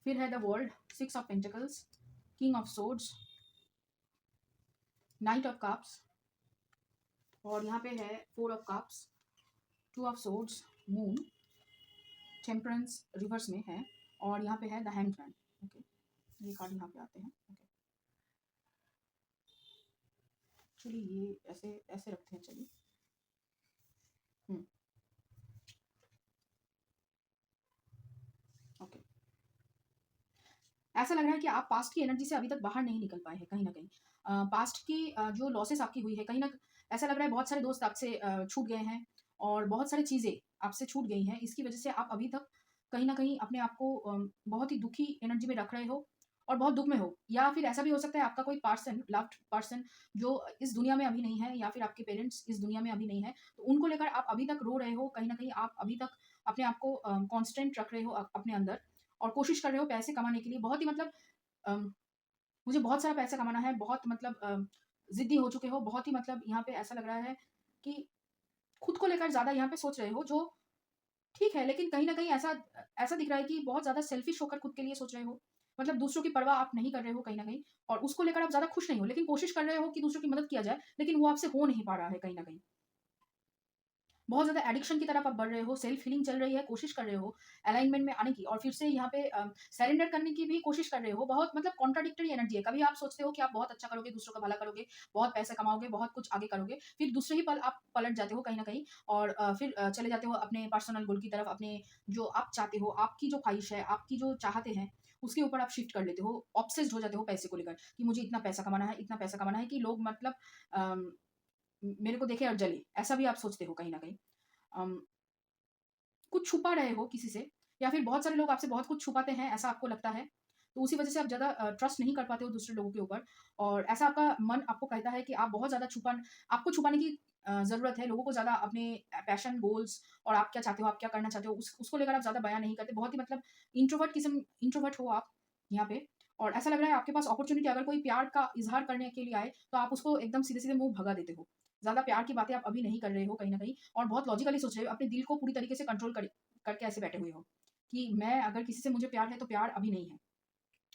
फिर है the world, 6 of pentacles, king of swords, night of cups. और यहाँ पे है 4 of cups, 2 of swords, moon, temperance reverse में है। और यहाँ पे है द हैंगमैन। ओके, ये कार्ड यहाँ पे आते हैं। ओके, चलिए ये ऐसे ऐसे रखते हैं। चलिए। ओके। ऐसा लग रहा है कि आप पास्ट की एनर्जी से अभी तक बाहर नहीं निकल पाए हैं कहीं न कहीं। पास्ट की जो लॉसेस आपकी हुई है, कहीं न ऐसा लग रहा है बहुत सारे दोस्त आपसे छूट गए हैं और बहुत सारी चीज़ें आपसे छूट गई हैं। इसकी वज़ह से आप अभी तक कहीं न कहीं अपने आप को बहुत ही दुखी एनर्जी में रख रहे हो और बहुत दुःख में हो। या फिर ऐसा भी हो सकता है आपका कोई पर्सन, लव्ड पर्सन जो इस दुनिया में अभी नहीं है, या फिर आपके पेरेंट्स इस दुनिया में अभी नहीं है, तो उनको लेकर आप अभी तक रो रहे हो। कहीं न कहीं आप अभी तक अपने आप को कांस्टेंट रख रहे हो अपने अंदर और कोशिश कर रहे हो पैसे कमाने के लिए। बहुत ही मतलब अम, मुझे बहुत सारा पैसा कमाना है, बहुत मतलब ज़िद्दी हो चुके हो, बहुत ही मतलब यहाँ पे ऐसा लग रहा है कि खुद को लेकर ज़्यादा यहाँ पे सोच रहे हो, जो ठीक है, लेकिन कहीं न कहीं ऐसा ऐसा दिख रहा है कि बहुत ज़्यादा सेल्फिश होकर खुद के लिए सोच रहे हो। मतलब दूसरों की परवाह आप नहीं कर रहे हो कहीं न कहीं, और उसको लेकर आप ज़्यादा खुश नहीं हो, लेकिन कोशिश कर रहे हो कि दूसरों की मदद किया जाए, लेकिन वो आपसे हो नहीं पा रहा है कहीं न कहीं। बहुत ज़्यादा एडिक्शन की तरफ आप बढ़ रहे हो, सेल्फ हीलिंग चल रही है, कोशिश कर रहे हो अलाइनमेंट में आने की, और फिर से यहाँ पे सरेंडर करने की भी कोशिश कर रहे हो। बहुत मतलब कॉन्ट्राडिक्टरी एनर्जी है। कभी आप सोचते हो कि आप बहुत अच्छा करोगे, दूसरों का भला करोगे, बहुत पैसे कमाओगे, बहुत कुछ आगे करोगे, फिर दूसरे ही पल आप पलट जाते हो कहीं न कहीं, और फिर चले जाते हो अपने पर्सनल गोल की तरफ, अपने जो आप चाहते हो, आपकी जो ख्वाहिश है, आपकी जो चाहते हैं, उसके ऊपर आप शिफ्ट कर लेते हो, ऑब्सेस्ड हो जाते हो पैसे को लेकर कि मुझे इतना पैसा कमाना है, इतना पैसा कमाना है कि लोग मतलब अम, मेरे को देखें और जले, ऐसा भी आप सोचते हो कहीं न कहीं। अम, कुछ छुपा रहे हो किसी से, या फिर बहुत सारे लोग आपसे बहुत कुछ छुपाते हैं, ऐसा आपको लगता है। तो उसी वज़ह से आप ज़्यादा ट्रस्ट नहीं कर पाते हो दूसरे लोगों के ऊपर, और ऐसा आपका मन आपको कहता है कि आप बहुत ज़्यादा आपको छुपाने की ज़रूरत है। लोगों को ज़्यादा अपने पैशन, गोल्स और आप क्या चाहते हो, आप क्या करना चाहते हो, उसको लेकर आप ज़्यादा बयान नहीं करते। बहुत ही मतलब इंट्रोवर्ट हो आप यहाँ पे, और ऐसा लग रहा है आपके पास अपॉर्च्युनिटी, अगर कोई प्यार का इज़हार करने के लिए आए, तो आप उसको एकदम सीधे-सीधे मुँह भगा देते हो। ज़्यादा प्यार की बातें आप अभी नहीं कर रहे हो कहीं न कहीं, और बहुत लॉजिकली सोच रहे हो, अपने दिल को पूरी तरीके से कंट्रोल करके ऐसे बैठे हुए हो कि मैं अगर किसी से मुझे प्यार है तो प्यार अभी नहीं है।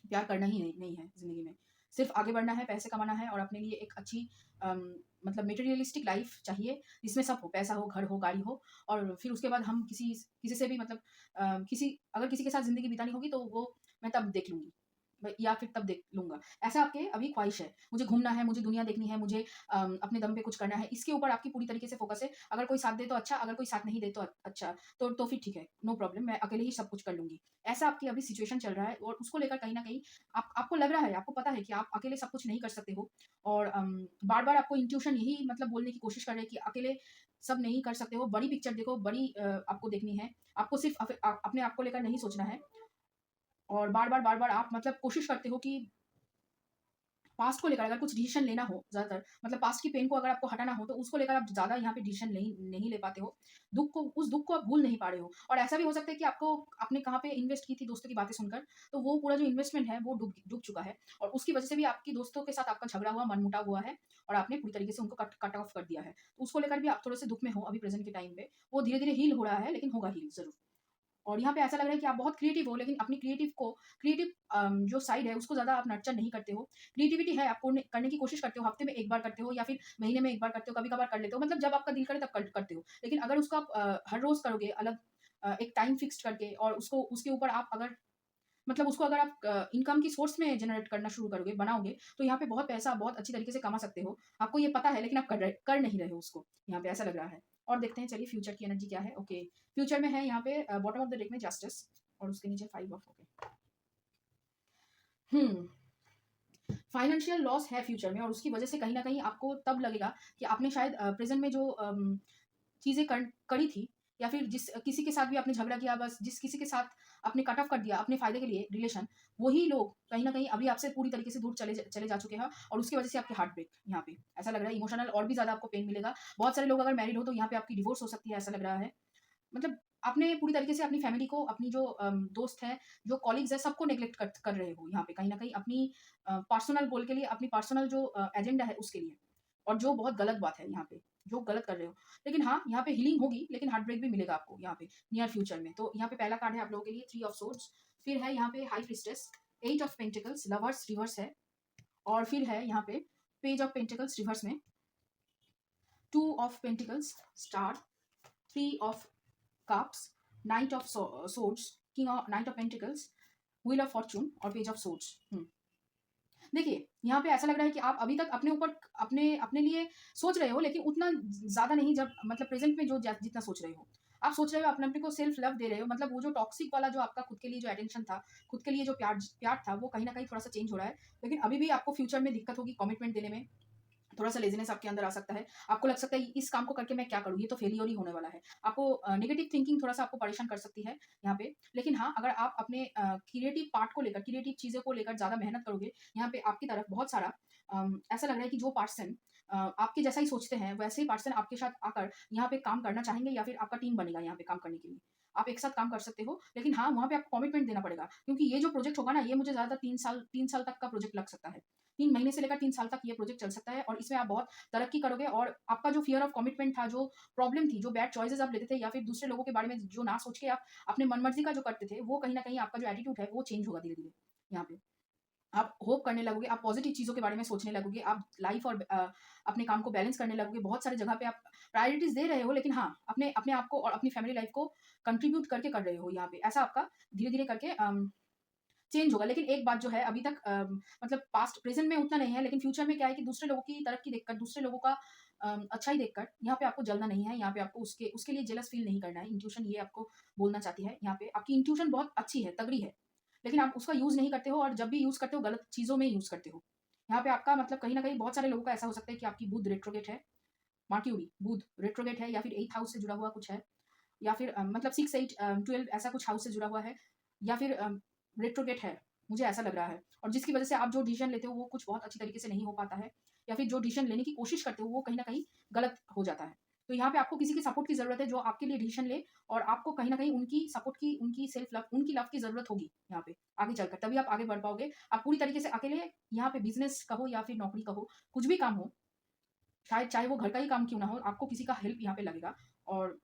प्यार करना ही नहीं है ज़िंदगी में। सिर्फ़ आगे बढ़ना है, पैसे कमाना है और अपने लिए एक अच्छी अम, मतलब मटेरियलिस्टिक लाइफ़ चाहिए, जिसमें सब हो, पैसा हो, घर हो, गाड़ी हो, और फिर उसके बाद हम किसी किसी से भी मतलब किसी अगर किसी के साथ ज़िंदगी बितानी होगी तो वो मैं तब देख लूँगी। या फिर तब देख लूँगा। ऐसा आपके अभी ख्वाहिश है, मुझे घूमना है, मुझे दुनिया देखनी है, मुझे अपने दम पे कुछ करना है, इसके ऊपर आपकी पूरी तरीके से फ़ोकस है। अगर कोई साथ दे तो अच्छा, अगर कोई साथ नहीं दे तो अच्छा, तो फिर ठीक है, नो प्रॉब्लम, मैं अकेले ही सब कुछ कर लूँगी। ऐसा आपकी अभी सिचुएशन चल रहा है और उसको लेकर कहीं न कहीं आपको लग रहा है, आपको पता है कि आप अकेले सब कुछ नहीं कर सकते हो और बार-बार आपको इंट्यूशन यही मतलब बोलने की कोशिश कर रहे हैं कि अकेले सब नहीं कर सकते हो, बड़ी पिक्चर देखो, बड़ी आपको देखनी है। आपको सिर्फ़ अपने आप को लेकर नहीं सोचना है और बार-बार आप मतलब कोशिश करते हो कि पास्ट को लेकर अगर कुछ डिसीज़न लेना हो ज़्यादातर मतलब पास्ट की पेन को अगर आपको हटाना हो तो उसको लेकर आप ज़्यादा यहाँ पे डिसीज़न नहीं नहीं ले पाते हो। उस दुःख को आप भूल नहीं पा रहे हो और ऐसा भी हो सकता है कि आपको आपने कहाँ पे इन्वेस्ट की थी दोस्तों की बातें सुनकर, तो वो पूरा जो इन्वेस्टमेंट है वो डूब चुका है और उसकी वज़ह से भी आपकी दोस्तों के साथ आपका झगड़ा हुआ, मनमुटाव हुआ है और आपने पूरी तरीके से उनको कट ऑफ कर दिया है। तो उसको लेकर भी आप थोड़े-से दुःख में हो अभी प्रेज़ेंट के टाइम पे। वो धीरे-धीरे हील हो रहा है लेकिन होगा हील ज़रूर। और यहाँ पे ऐसा लग रहा है कि आप बहुत क्रिएटिव हो लेकिन अपनी क्रिएटिव जो साइड है उसको ज़्यादा आप नर्चर नहीं करते हो। क्रिएटिविटी है आपको करने की कोशिश करते हो, हफ्ते में 1 बार करते हो या फिर महीने में 1 बार करते हो, कभी-कभार कर लेते हो, मतलब जब आपका दिल करे तब करते हो। लेकिन अगर उसको आप हर रोज़ करोगे अलग एक टाइम फिक्स्ड करके और उसको उसके ऊपर आप अगर मतलब उसको अगर आप इनकम की सोर्स में जनरेट करना शुरू करोगे, बनाओगे, तो यहाँ पे बहुत पैसा बहुत अच्छी तरीके से कमा सकते हो। आपको ये पता है लेकिन आप कर नहीं रहे हो उसको, यहाँ पे ऐसा लग रहा है। और देखते हैं चलिए फ्यूचर की एनर्जी क्या है। ओके, फ्यूचर में है यहाँ पे बॉटम ऑफ द डेक में जस्टिस और उसके नीचे 5 of okay. Hmm, financial loss है फ्यूचर में और उसकी वजह से कहीं न कहीं आपको तब लगेगा कि आपने शायद प्रेज़ेंट में जो चीज़ें करी थी या फिर जिस किसी के साथ भी आपने झगड़ा किया बस जिस किसी के साथ आपने कट ऑफ कर दिया अपने फ़ायदे के लिए रिलेशन, वही लोग कहीं न कहीं अभी आपसे पूरी तरीके से दूर चले जा चुके हैं और उसकी वजह से आपकी हार्ट ब्रेक यहाँ पे। ऐसा लग रहा है इमोशनल और भी ज़्यादा आपको पेन मिलेगा। बहुत सारे लोग अगर मैरिड हो तो यहाँ पे आपकी डिवोर्स हो सकती है ऐसा लग रहा है। मतलब आपने पूरी तरीके से अपनी फैमिली को, अपनी जो दोस्त हैं, जो कॉलीग्स हैं, सबको नेग्लेक्ट कर रहे हो यहाँ पे कहीं न कहीं अपनी पर्सनल गोल के लिए, अपनी पर्सनल जो एजेंडा है उसके लिए और जो बहुत गलत बात है यहाँ पे, जो गलत कर रहे हो। लेकिन हाँ, यहाँ पे हीलिंग होगी लेकिन हार्ट ब्रेक भी मिलेगा आपको यहाँ पे नियर फ्यूचर में। तो यहाँ पे पहला कार्ड है आप लोगों के लिए 3 ऑफ सोर्ड्स, फिर है यहाँ पे high priestess, 8 of pentacles, lovers reverse है और फिर है यहाँ पे पेज ऑफ पेंटिकल्स रिवर्स में, 2 of pentacles, star, 3 of cups, night of swords, night of pentacles, wheel of Fortune और पेज ऑफ सोर्ड्स। देखिए, यहाँ पे ऐसा लग रहा है कि आप अभी तक अपने ऊपर अपने अपने लिए सोच रहे हो लेकिन उतना ज़्यादा नहीं जब मतलब प्रेज़ेंट में जो जितना सोच रहे हो। आप सोच रहे हो अपने को सेल्फ लव दे रहे हो मतलब वो जो टॉक्सिक वाला जो आपका खुद के लिए जो अटेंशन था, खुद के लिए जो प्यार था वो कहीं न कहीं थोड़ा-सा चेंज हो रहा है। लेकिन अभी भी आपको फ्यूचर में दिक्कत होगी कमिटमेंट देने में। थोड़ा-सा लेज़ीनेस आपके अंदर आ सकता है। आपको लग सकता है इस काम को करके मैं क्या करूँ? ये तो फेल्योर ही होने वाला है। आपको नेगेटिव थिंकिंग थोड़ा-सा आपको परेशान कर सकती है यहाँ पे। लेकिन हाँ, अगर आप अपने क्रिएटिव पार्ट को लेकर, क्रिएटिव चीज़ों को लेकर ज़्यादा मेहनत करोगे, यहाँ पे आपकी तरफ बहुत सारा ऐसा लग रहा है कि जो पर्सन आपके जैसा ही सोचते हैं, वैसे ही पर्सन आपके साथ आकर यहाँ पे काम करना चाहेंगे या फिर आपका टीम बनेगा यहाँ पे काम करने के लिए। आप एक साथ काम कर सकते हो, लेकिन हाँ, वहाँ पे आपको कमिटमेंट देना पड़ेगा क्योंकि ये जो प्रोजेक्ट होगा ना, ये मुझे ज़्यादातर 3 साल तक का प्रोजेक्ट लग सकता है। 3 महीने से लेकर 3 साल तक ये प्रोजेक्ट चल सकता है और इसमें आप बहुत तरक्की करोगे और आपका जो फ़ियर ऑफ कमिटमेंट था, जो प्रॉब्लम थी, जो बैड चॉइसेस आप लेते थे या फिर दूसरे लोगों के बारे में जो ना सोच के आप अपने मनमर्ज़ी का जो करते थे, वो कहीं न कहीं आपका जो एटीट्यूड है, वो चेंज होगा धीरे-धीरे यहाँ पे। आप होप करने लगोगे, आप पॉज़िटिव चीज़ों के बारे में सोचने लगोगे, आप लाइफ़ और अपने काम को बैलेंस करने लगोगे। बहुत सारी जगह पे आप प्रायोरिटीज़ दे रहे हो लेकिन हाँ, अपने अपने आप को और अपनी फैमिली लाइफ़ को कंट्रीब्यूट करके कर रहे हो यहाँ पे। ऐसा आपका धीरे-धीरे करके चेंज होगा। लेकिन एक बात जो है अभी तक मतलब पास्ट प्रेज़ेंट में उतना नहीं है लेकिन फ्यूचर में क्या है कि दूसरे लोगों की तरक्की देखकर, दूसरे लोगों का अच्छाई देखकर यहाँ पे आपको जलना नहीं है, यहाँ पे आपको उसके उसके लिए जेलस फ़ील नहीं करना है। इंट्यूशन ये आपको बोलना चाहती है यहाँ पे। आपकी इंट्यूशन बहुत अच्छी है, तगड़ी है, लेकिन आप उसका यूज़ नहीं करते हो और जब भी यूज़ करते हो गलत चीज़ों में यूज़ करते हो। यहाँ पे आपका मतलब कहीं न कहीं बहुत सारे लोगों का ऐसा हो सकता है कि आपकी बुध रेट्रोगेट है, मर्क्यूरी बुध रेट्रोगेट है या फिर 8th हाउस से जुड़ा हुआ कुछ है या फिर मतलब 6, 8, 12 ऐसा कुछ हाउस से जुड़ा हुआ है या फिर रेट्रोगेट है, मुझे ऐसा लग रहा है। और जिसकी वज़ह से आप जो डिसीज़न लेते हो वो कुछ बहुत अच्छी तरीके से नहीं हो पाता है या फिर जो डिसीज़न लेने की कोशिश करते हो वो कहीं न कहीं गलत हो जाता है। तो यहाँ पे आपको किसी की सपोर्ट की ज़रूरत है जो आपके लिए डिसीज़न ले और आपको कहीं न कहीं उनकी सपोर्ट की, उनकी सेल्फ लव, उनकी लव की ज़रूरत होगी यहाँ पे आगे चलकर, तभी आप आगे बढ़ पाओगे। आप पूरी तरीके से अकेले यहाँ पे बिज़नेस कहो या फिर नौकरी कहो, कुछ भी काम हो, शायद चाहे वो घर का ही काम क्यों ना हो, आपको किसी का हेल्प यहाँ पे लगेगा और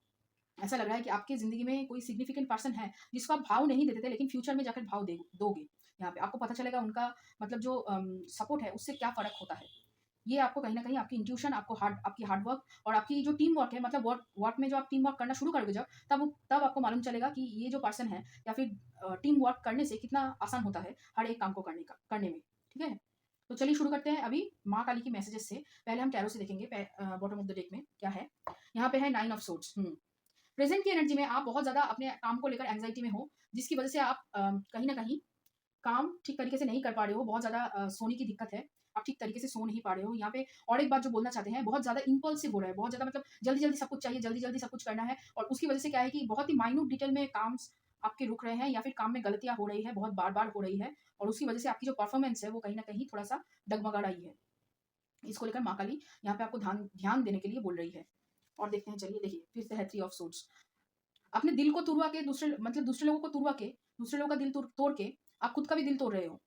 ऐसा लग रहा है कि आपकी ज़िंदगी में कोई सिग्निफिकेंट पर्सन है, जिसको आप भाव नहीं देते थे, लेकिन फ्यूचर में जाकर दोगे। यहाँ पे आपको पता चलेगा उनका मतलब जो सपोर्ट है, उससे क्या फ़र्क होता है। ये आपको कहीं न कहीं आपकी इंट्यूशन, आपकी हार्ड वर्क और आपकी जो टीम वर्क है, मतलब वर्क वर्क में जो आप टीम वर्क करना शुरू करोगे जब, तब आपको मालूम चलेगा कि ये जो पर्सन है या फिर टीम वर्क करने से कितना आसान होता है हर एक काम को करने में। ठीक है? तो चलिए शुरू करते हैं अभी माँ काली की मैसेजेस से। पहले हम टैरो से देखेंगे बॉटम ऑफ द डेक में क्या है। यहाँ पे है 9 ऑफ सोर्ड्स। प्रेज़ेंट की एनर्जी में आप बहुत ज़्यादा अपने काम को लेकर एंग्ज़ायटी में हो, जिसकी वज़ह से आप कहीं न कहीं काम ठीक तरीके से नहीं कर पा रहे हो, बहुत ज़्यादा सोने की दिक्कत है, आप ठीक तरीके से सो नहीं पा रहे हो। यहाँ पे और एक बात जो बोलना चाहते हैं, बहुत ज़्यादा इम्पल्सिव हो रहा है, बहुत ज़्यादा मतलब जल्दी-जल्दी सब कुछ चाहिए, जल्दी-जल्दी सब कुछ करना है और उसकी वज़ह से क्या है कि बहुत ही माइन्यूट डिटेल में काम्स आपके रुक रहे हैं या फिर काम में गलतियाँ हो रही है, बहुत बार-बार हो रही है और उसकी वज़ह से आपकी जो परफ़ॉर्मेंस है, वो कहीं न कहीं थोड़ा-सा डगमगा रही है। इसको लेकर माँ काली यहाँ पे आपको ध्यान देने के लिए बोल रही है। और देखते हैं, चलिए देखिए, फिर से है 3 ऑफ सोर्ड्स। अपने दिल को तुड़वा के दूसरे लोगों को तुड़वा के, दूसरे लोगों का दिल तोड़ के, आप खुद का भी दिल तोड़ रहे हो।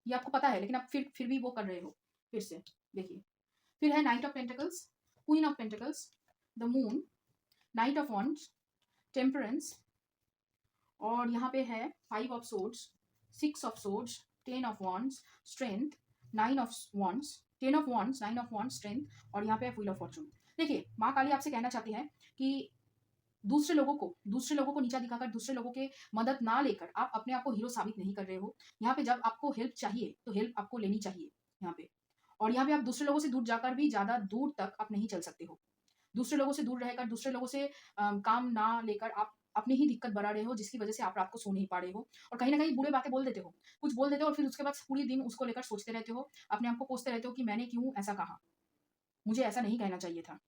ये आपको पता है, लेकिन आप फिर भी वो कर रहे हो। फिर से देखिए, फिर है night of pentacles, queen of pentacles, the moon, night of wands, temperance और यहाँ पे है 5 of swords, 6 of swords, 10 of wands, strength, 9 of wands, 10 of wands, 9 of wands, strength और यहाँ पे है व्हील ऑफ फॉर्चून। देखिए, माँ काली आपसे कहना चाहती है कि दूसरे लोगों को नीचा दिखाकर, दूसरे लोगों के मदद ना लेकर आप अपने आप को हीरो साबित नहीं कर रहे हो। यहाँ पे जब आपको हेल्प चाहिए, तो हेल्प आपको लेनी चाहिए यहाँ पे। और यहाँ पे आप दूसरे लोगों से दूर जाकर भी ज़्यादा दूर तक आप नहीं चल सकते हो। दूसरे लोगों से दूर रहकर, दूसरे लोगों से काम ना लेकर आप अपनी ही दिक्कत बढ़ा रहे हो, जिसकी वज़ह से आप रात को सो नहीं पा रहे हो और कहीं न कहीं बुरे बातें बोल देते हो। कुछ बोल देते हो और फिर उसके बाद पूरे दिन उसको लेकर सोचते रहते हो, अपने आप को कोसते रहते हो कि मैंने क्यों ऐसा कहा? मुझे ऐसा नहीं कहना चाहिए था।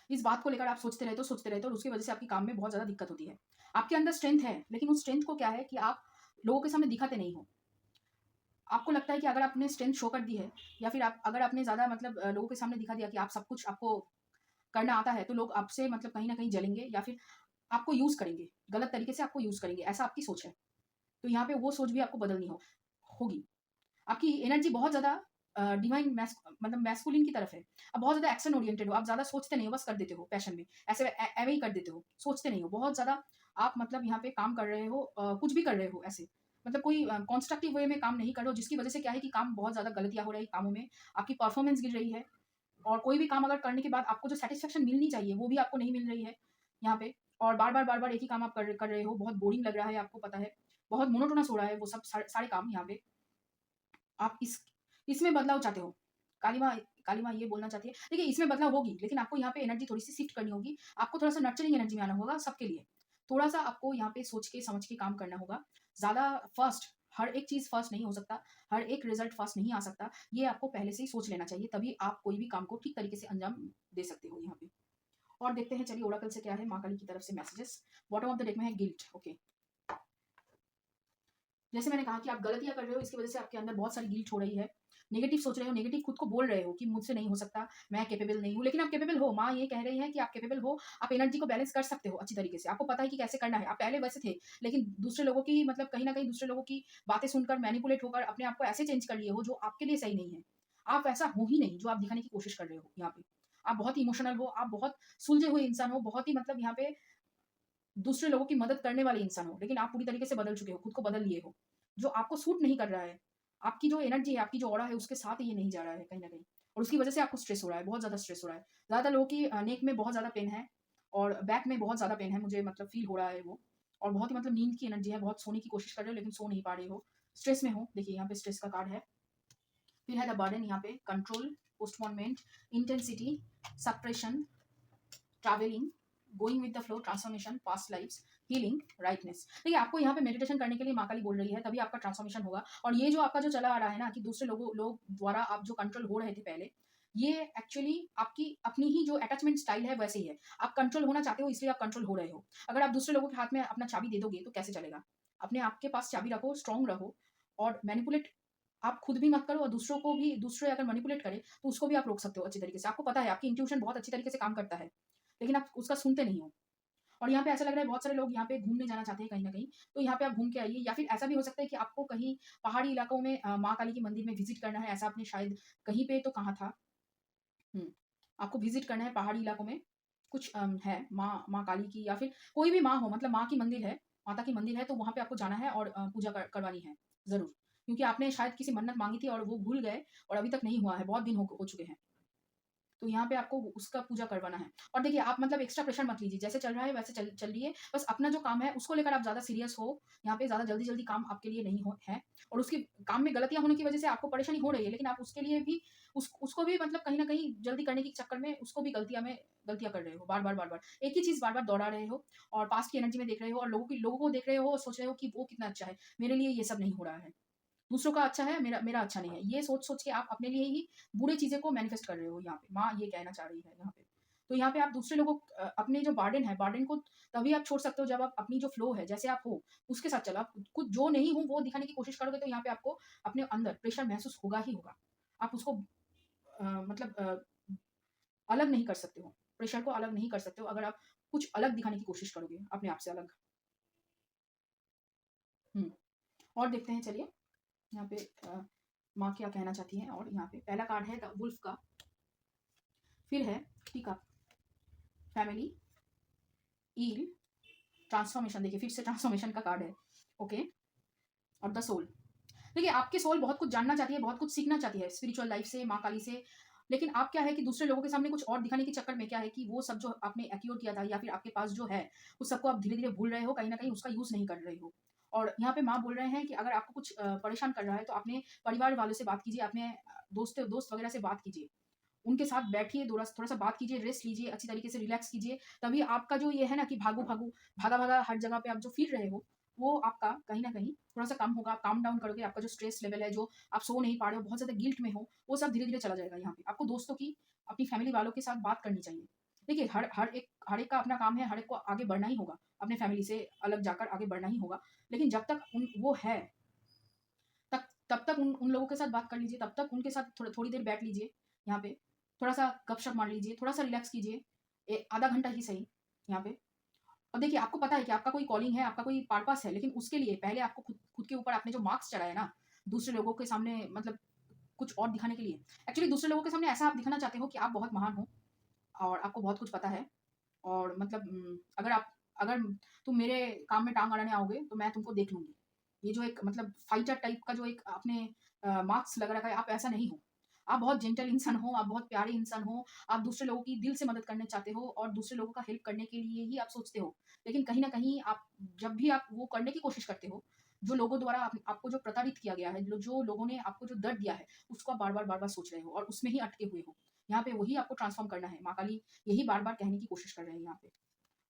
इस बात को लेकर आप सोचते रहते हो और उसकी वजह से आपके काम में बहुत ज़्यादा दिक्कत होती है। आपके अंदर स्ट्रेंथ है, लेकिन उस स्ट्रेंथ को क्या है कि आप लोगों के सामने दिखाते नहीं हो। आपको लगता है कि अगर आपने स्ट्रेंथ शो कर दी है या फिर अगर आपने ज़्यादा मतलब लोगों के सामने दिखा दिया कि आप सब कुछ आपको करना आता है, तो लोग आपसे मतलब कहीं न कहीं जलेंगे या फिर आपको यूज़ करेंगे, गलत तरीके से आपको यूज़ करेंगे, ऐसा आपकी सोच है। तो यहाँ पे वो सोच भी आपको बदलनी होगी। आपकी एनर्जी बहुत ज़्यादा डिवाइन मतलब मैस्कुलिन की तरफ है। आप बहुत ज़्यादा एक्शन ओरिएंटेड हो, आप ज़्यादा सोचते नहीं हो, बस कर देते हो पैशन में। ऐवे ही कर देते हो, सोचते नहीं हो। बहुत ज़्यादा आप मतलब यहाँ पे काम कर रहे हो, कुछ भी कर रहे हो ऐसे। मतलब कोई कंस्ट्रक्टिव वे में काम नहीं कर रहे हो, जिसकी वज़ह से क्या है कि काम बहुत ज़्यादा गलतियाँ हो रही है कामों में, आपकी परफॉर्मेंस गिर रही है और कोई भी काम अगर करने के बाद आपको जो सैटिस्फैक्शन मिलनी चाहिए, वो भी आपको नहीं मिल रही है यहाँ पे। और बार-बार एक ही काम आप कर रहे हो, बहुत बोरिंग लग रहा है, आपको पता है। बहुत मोनोटोनस हो रहा है वो सब सारे काम यहाँ पे। आप इसमें बदलाव चाहते हो। काली माँ ये बोलना चाहती है, देखिए इसमें बदलाव होगी, लेकिन आपको यहाँ पे एनर्जी थोड़ी-सी शिफ्ट करनी होगी। आपको थोड़ा-सा नर्चरिंग एनर्जी में आना होगा सबके लिए। थोड़ा-सा आपको यहाँ पे सोच के समझ के काम करना होगा। ज़्यादा फ़ास्ट हर एक चीज़ फ़ास्ट नहीं हो सकता, हर एक रिज़ल्ट फ़ास्ट नहीं आ सकता। ये आपको पहले से ही सोच लेना चाहिए, तभी आप कोई भी काम को ठीक तरीके से अंजाम दे सकते हो यहाँ पे। और देखते हैं, चलिए ओरेकल से क्या है माँ काली की तरफ से messages. Bottom of the deck में है गिल्ट, ओके। जैसे मैंने कहा कि आप गलतियाँ कर रहे हो, इसकी वज़ह से आपके अंदर बहुत सारी गिल्ट हो रही है। नेगेटिव सोच रहे हो, नेगेटिव खुद को बोल रहे हो कि मुझसे नहीं हो सकता, मैं कैपेबल नहीं हूँ। लेकिन आप कैपेबल हो, माँ ये कह रही है कि आप कैपेबल हो, आप एनर्जी को बैलेंस कर सकते हो अच्छी तरीके से। आपको पता है कि कैसे करना है। आप पहले वैसे थे, लेकिन दूसरे लोगों की मतलब कहीं न कहीं दूसरे लोगों की बातें सुनकर मैनिपुलेट होकर अपने आप को ऐसे चेंज कर लिए हो, जो आपके लिए सही नहीं है। आप वैसा हो ही नहीं, जो आप दिखाने की कोशिश कर रहे हो यहाँ पे। आप बहुत इमोशनल हो, आप बहुत सुलझे हुए इंसान हो, बहुत ही मतलब यहाँ पे दूसरे लोगों की मदद करने वाले इंसान हो, लेकिन आप पूरी तरीके से बदल चुके हो, खुद को बदल लिए हो। जो आपको सूट नहीं कर रहा है, आपकी जो एनर्जी है, आपकी जो ऑरा है, उसके साथ ये नहीं जा रहा है कहीं न कहीं और उसकी वजह से आपको स्ट्रेस हो रहा है, बहुत ज़्यादा स्ट्रेस हो रहा है। ज़्यादातर लोगों की नेक में बहुत ज़्यादा पेन है और बैक में बहुत ज़्यादा पेन है, मुझे मतलब फ़ील हो रहा है वो और बहुत ही मतलब नींद की एनर्जी है, बहुत सोने की कोशिश कर रहे हो लेकिन सो नहीं पा रहे हो, स्ट्रेस में हो। देखिए यहाँ पे स्ट्रेस का कार्ड है। फिर है द बर्डन यहाँ पे, control, postponement, intensity, suppression, travelling, going with the flow, transformation, past lives, healing, rightness. देखिए आपको यहाँ पे मेडिटेशन करने के लिए माँ काली बोल रही है, तभी आपका ट्रांसफॉर्मेशन होगा। और ये जो आपका जो चला आ रहा है ना कि दूसरे लोग द्वारा आप जो कंट्रोल हो रहे थे पहले, ये एक्चुअली आपकी अपनी ही जो अटैचमेंट स्टाइल है वैसे ही है। आप कंट्रोल होना चाहते हो, इसलिए आप कंट्रोल हो रहे हो। अगर आप दूसरे लोगों के हाथ में अपना चाबी दे दोगे तो कैसे चलेगा? अपने आप के पास चाबी रखो, स्ट्रांग रहो और मैनिपुलेट आप खुद भी मत करो और दूसरों को भी, दूसरे अगर मैनिपुलेट करें तो उसको भी आप रोक सकते हो अच्छी तरीके से। आपको पता है आपकी इंट्यूशन बहुत अच्छी तरीके से काम करता है, लेकिन आप उसका सुनते नहीं हो। और यहाँ पे ऐसा लग रहा है बहुत सारे लोग यहाँ पे घूमने जाना चाहते हैं कहीं न कहीं, तो यहाँ पे आप घूम के आइए या फिर ऐसा भी हो सकता है कि आपको कहीं पहाड़ी इलाकों में माँ काली के मंदिर में विज़िट करना है, ऐसा आपने शायद कहीं पे तो कहा था। हुँ, आपको विज़िट करना है पहाड़ी इलाकों में, कुछ है माँ काली की या फिर कोई भी माँ हो, मतलब माँ की मंदिर है, माता की मंदिर है तो वहाँ पे आपको जाना है और पूजा करवानी है, ज़रूर। क्योंकि आपने शायद किसी मन्नत मांगी थी और वो भूल गए और अभी तक नहीं हुआ है, बहुत दिन हो चुके हैं। तो यहाँ पे आपको उसका पूजा करवाना है। और देखिए आप मतलब एक्स्ट्रा प्रेशर मत लीजिए, जैसे चल रहा है वैसे चलिए, बस अपना जो काम है उसको लेकर आप ज़्यादा सीरियस हो, यहाँ पे ज़्यादा जल्दी-जल्दी काम आपके लिए नहीं हो है, और उसके काम में गलतियाँ होने की वज़ह से आपको परेशानी हो रही है, लेकिन आप उसके लिए भी उसको भी मतलब कहीं न कहीं जल्दी करने के चक्कर में उसको भी गलतियाँ कर रहे हो, बार-बार, बार-बार। एक ही चीज़ बार-बार दोहरा रहे हो और पास्ट की एनर्जी में देख रहे हो और लोगों को देख रहे हो और सोच रहे हो कि वो कितना अच्छा है, मेरे लिए ये सब नहीं हो रहा है। दूसरों का अच्छा है, मेरा मेरा अच्छा नहीं है। ये सोच-सोच के आप अपने लिए ही बुरी चीज़ें को मैनिफेस्ट कर रहे हो यहाँ पे। माँ ये कहना चाह रही है यहाँ पे। तो यहाँ पे आप दूसरे लोगों अपने जो बर्डन है, बर्डन को तभी आप छोड़ सकते हो जब आप अपनी जो फ्लो है, जैसे आप हो, उसके साथ चलो। आप खुद जो नहीं हो वो दिखाने की कोशिश करोगे तो यहाँ पे आपको अपने अंदर प्रेशर महसूस होगा ही होगा। आप उसको मतलब अलग नहीं कर सकते हो। प्रेशर को अलग नहीं कर सकते हो अगर आप कुछ अलग दिखाने की कोशिश करोगे, अपने आप से अलग। हुँ। और देखते हैं चलिए, यहाँ पे माँ क्या कहना चाहती हैं। और यहाँ पे पहला कार्ड है द वुल्फ का, फिर है टीकअप, फैमिली, ईल, ट्रांसफॉर्मेशन। देखिए फिर से ट्रांसफॉर्मेशन का कार्ड है, ओके, और द सोल। देखिए आपकी सोल बहुत कुछ जानना चाहती है, बहुत कुछ सीखना चाहती है स्पिरिचुअल लाइफ से, माँ काली से, लेकिन आप क्या है कि दूसरे लोगों के सामने कुछ और दिखाने के चक्कर में क्या है कि वो सब जो आपने एक्योर किया था या फिर आपके पास जो है, उस सबको आप धीरे-धीरे भूल रहे हो, कहीं न कहीं उसका यूज़ नहीं कर रहे हो। और यहाँ पे माँ बोल रहे हैं कि अगर आपको कुछ परेशान कर रहा है तो अपने परिवार वालों से बात कीजिए, अपने दोस्त वगैरह से बात कीजिए। उनके साथ बैठिए, थोड़ा-सा बात कीजिए, रेस्ट लीजिए, अच्छी तरीके से रिलैक्स कीजिए। तभी आपका जो ये है ना कि भागू-भागू, भागा-भागा हर जगह पे आप जो फ़ील रहे हो, वो आपका कहीं न कहीं थोड़ा-सा कम होगा। आप काम डाउन करोगे, आपका जो स्ट्रेस लेवल है, जो आप सो नहीं पा रहे हो, बहुत ज़्यादा गिल्ट में हो, वो सब धीरे-धीरे चला जाएगा यहाँ पे। आपको दोस्तों की, अपनी फैमिली वालों के साथ बात करनी चाहिए। देखिए हर एक का अपना काम है, हर एक को आगे बढ़ना ही होगा, अपने फैमिली से अलग जाकर आगे बढ़ना ही होगा। लेकिन जब तक वो है, तब तक उन उन लोगों के साथ बात कर लीजिए, तब तक उनके साथ थोड़ी देर बैठ लीजिए यहाँ पे। थोड़ा-सा गपशप मार लीजिए, थोड़ा-सा रिलैक्स कीजिए, आधा घंटा ही सही यहाँ पे। और देखिए आपको पता है कि आपका कोई कॉलिंग है, आपका कोई पर्पस है, लेकिन उसके लिए पहले आपको खुद खुद के ऊपर आपने जो मार्क्स चढ़ाए है ना, दूसरे लोगों के सामने मतलब कुछ और दिखाने के लिए। एक्चुअली दूसरे लोगों के सामने ऐसा आप दिखाना चाहते हो कि आप बहुत महान हो और आपको बहुत कुछ पता है, और मतलब अगर तुम मेरे काम में टाँग अड़ाने आओगे, तो मैं तुमको देख लूँगी। ये जो एक मतलब फाइटर टाइप का जो एक आपने मार्क्स लगा रखा है, आप ऐसा नहीं हो। आप बहुत जेंटल इंसान हो, आप बहुत प्यारे इंसान हो, आप दूसरे लोगों की दिल से मदद करना चाहते हो और दूसरे लोगों का हेल्प करने के लिए ही आप सोचते हो। लेकिन कहीं न कहीं आप जब भी आप वो करने की कोशिश करते हो, जो लोगों द्वारा आपको जो प्रताड़ित किया गया है, जो लोगों ने आपको जो दर्द दिया है, उसको आप बार-बार, बार-बार सोच रहे हो और उसमें ही अटके हुए हो। यहाँ पे वही आपको ट्रांसफ़ॉर्म करना है। माँ काली यही बार-बार कहने की कोशिश कर रहे हैं यहाँ पे।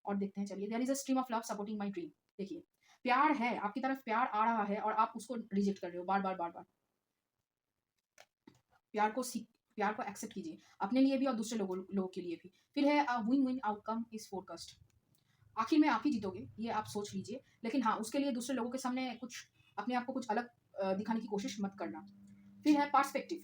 और देखते हैं चलिए, there is a stream of love supporting my dream. देखिए, प्यार है, आपकी तरफ प्यार आ रहा है और आप उसको रिजेक्ट कर रहे हो बार-बार, बार-बार। प्यार को एक्सेप्ट कीजिए, अपने लिए भी और दूसरे लोगों के लिए भी। फिर है विन-विन आउटकम इज़ फोरकास्ट। आखिर में आप ही जीतोगे, ये आप सोच लीजिए। लेकिन हाँ, उसके लिए दूसरे लोगों के सामने कुछ अपने आप को कुछ अलग दिखाने की कोशिश मत करना। फिर है पर्सपेक्टिव।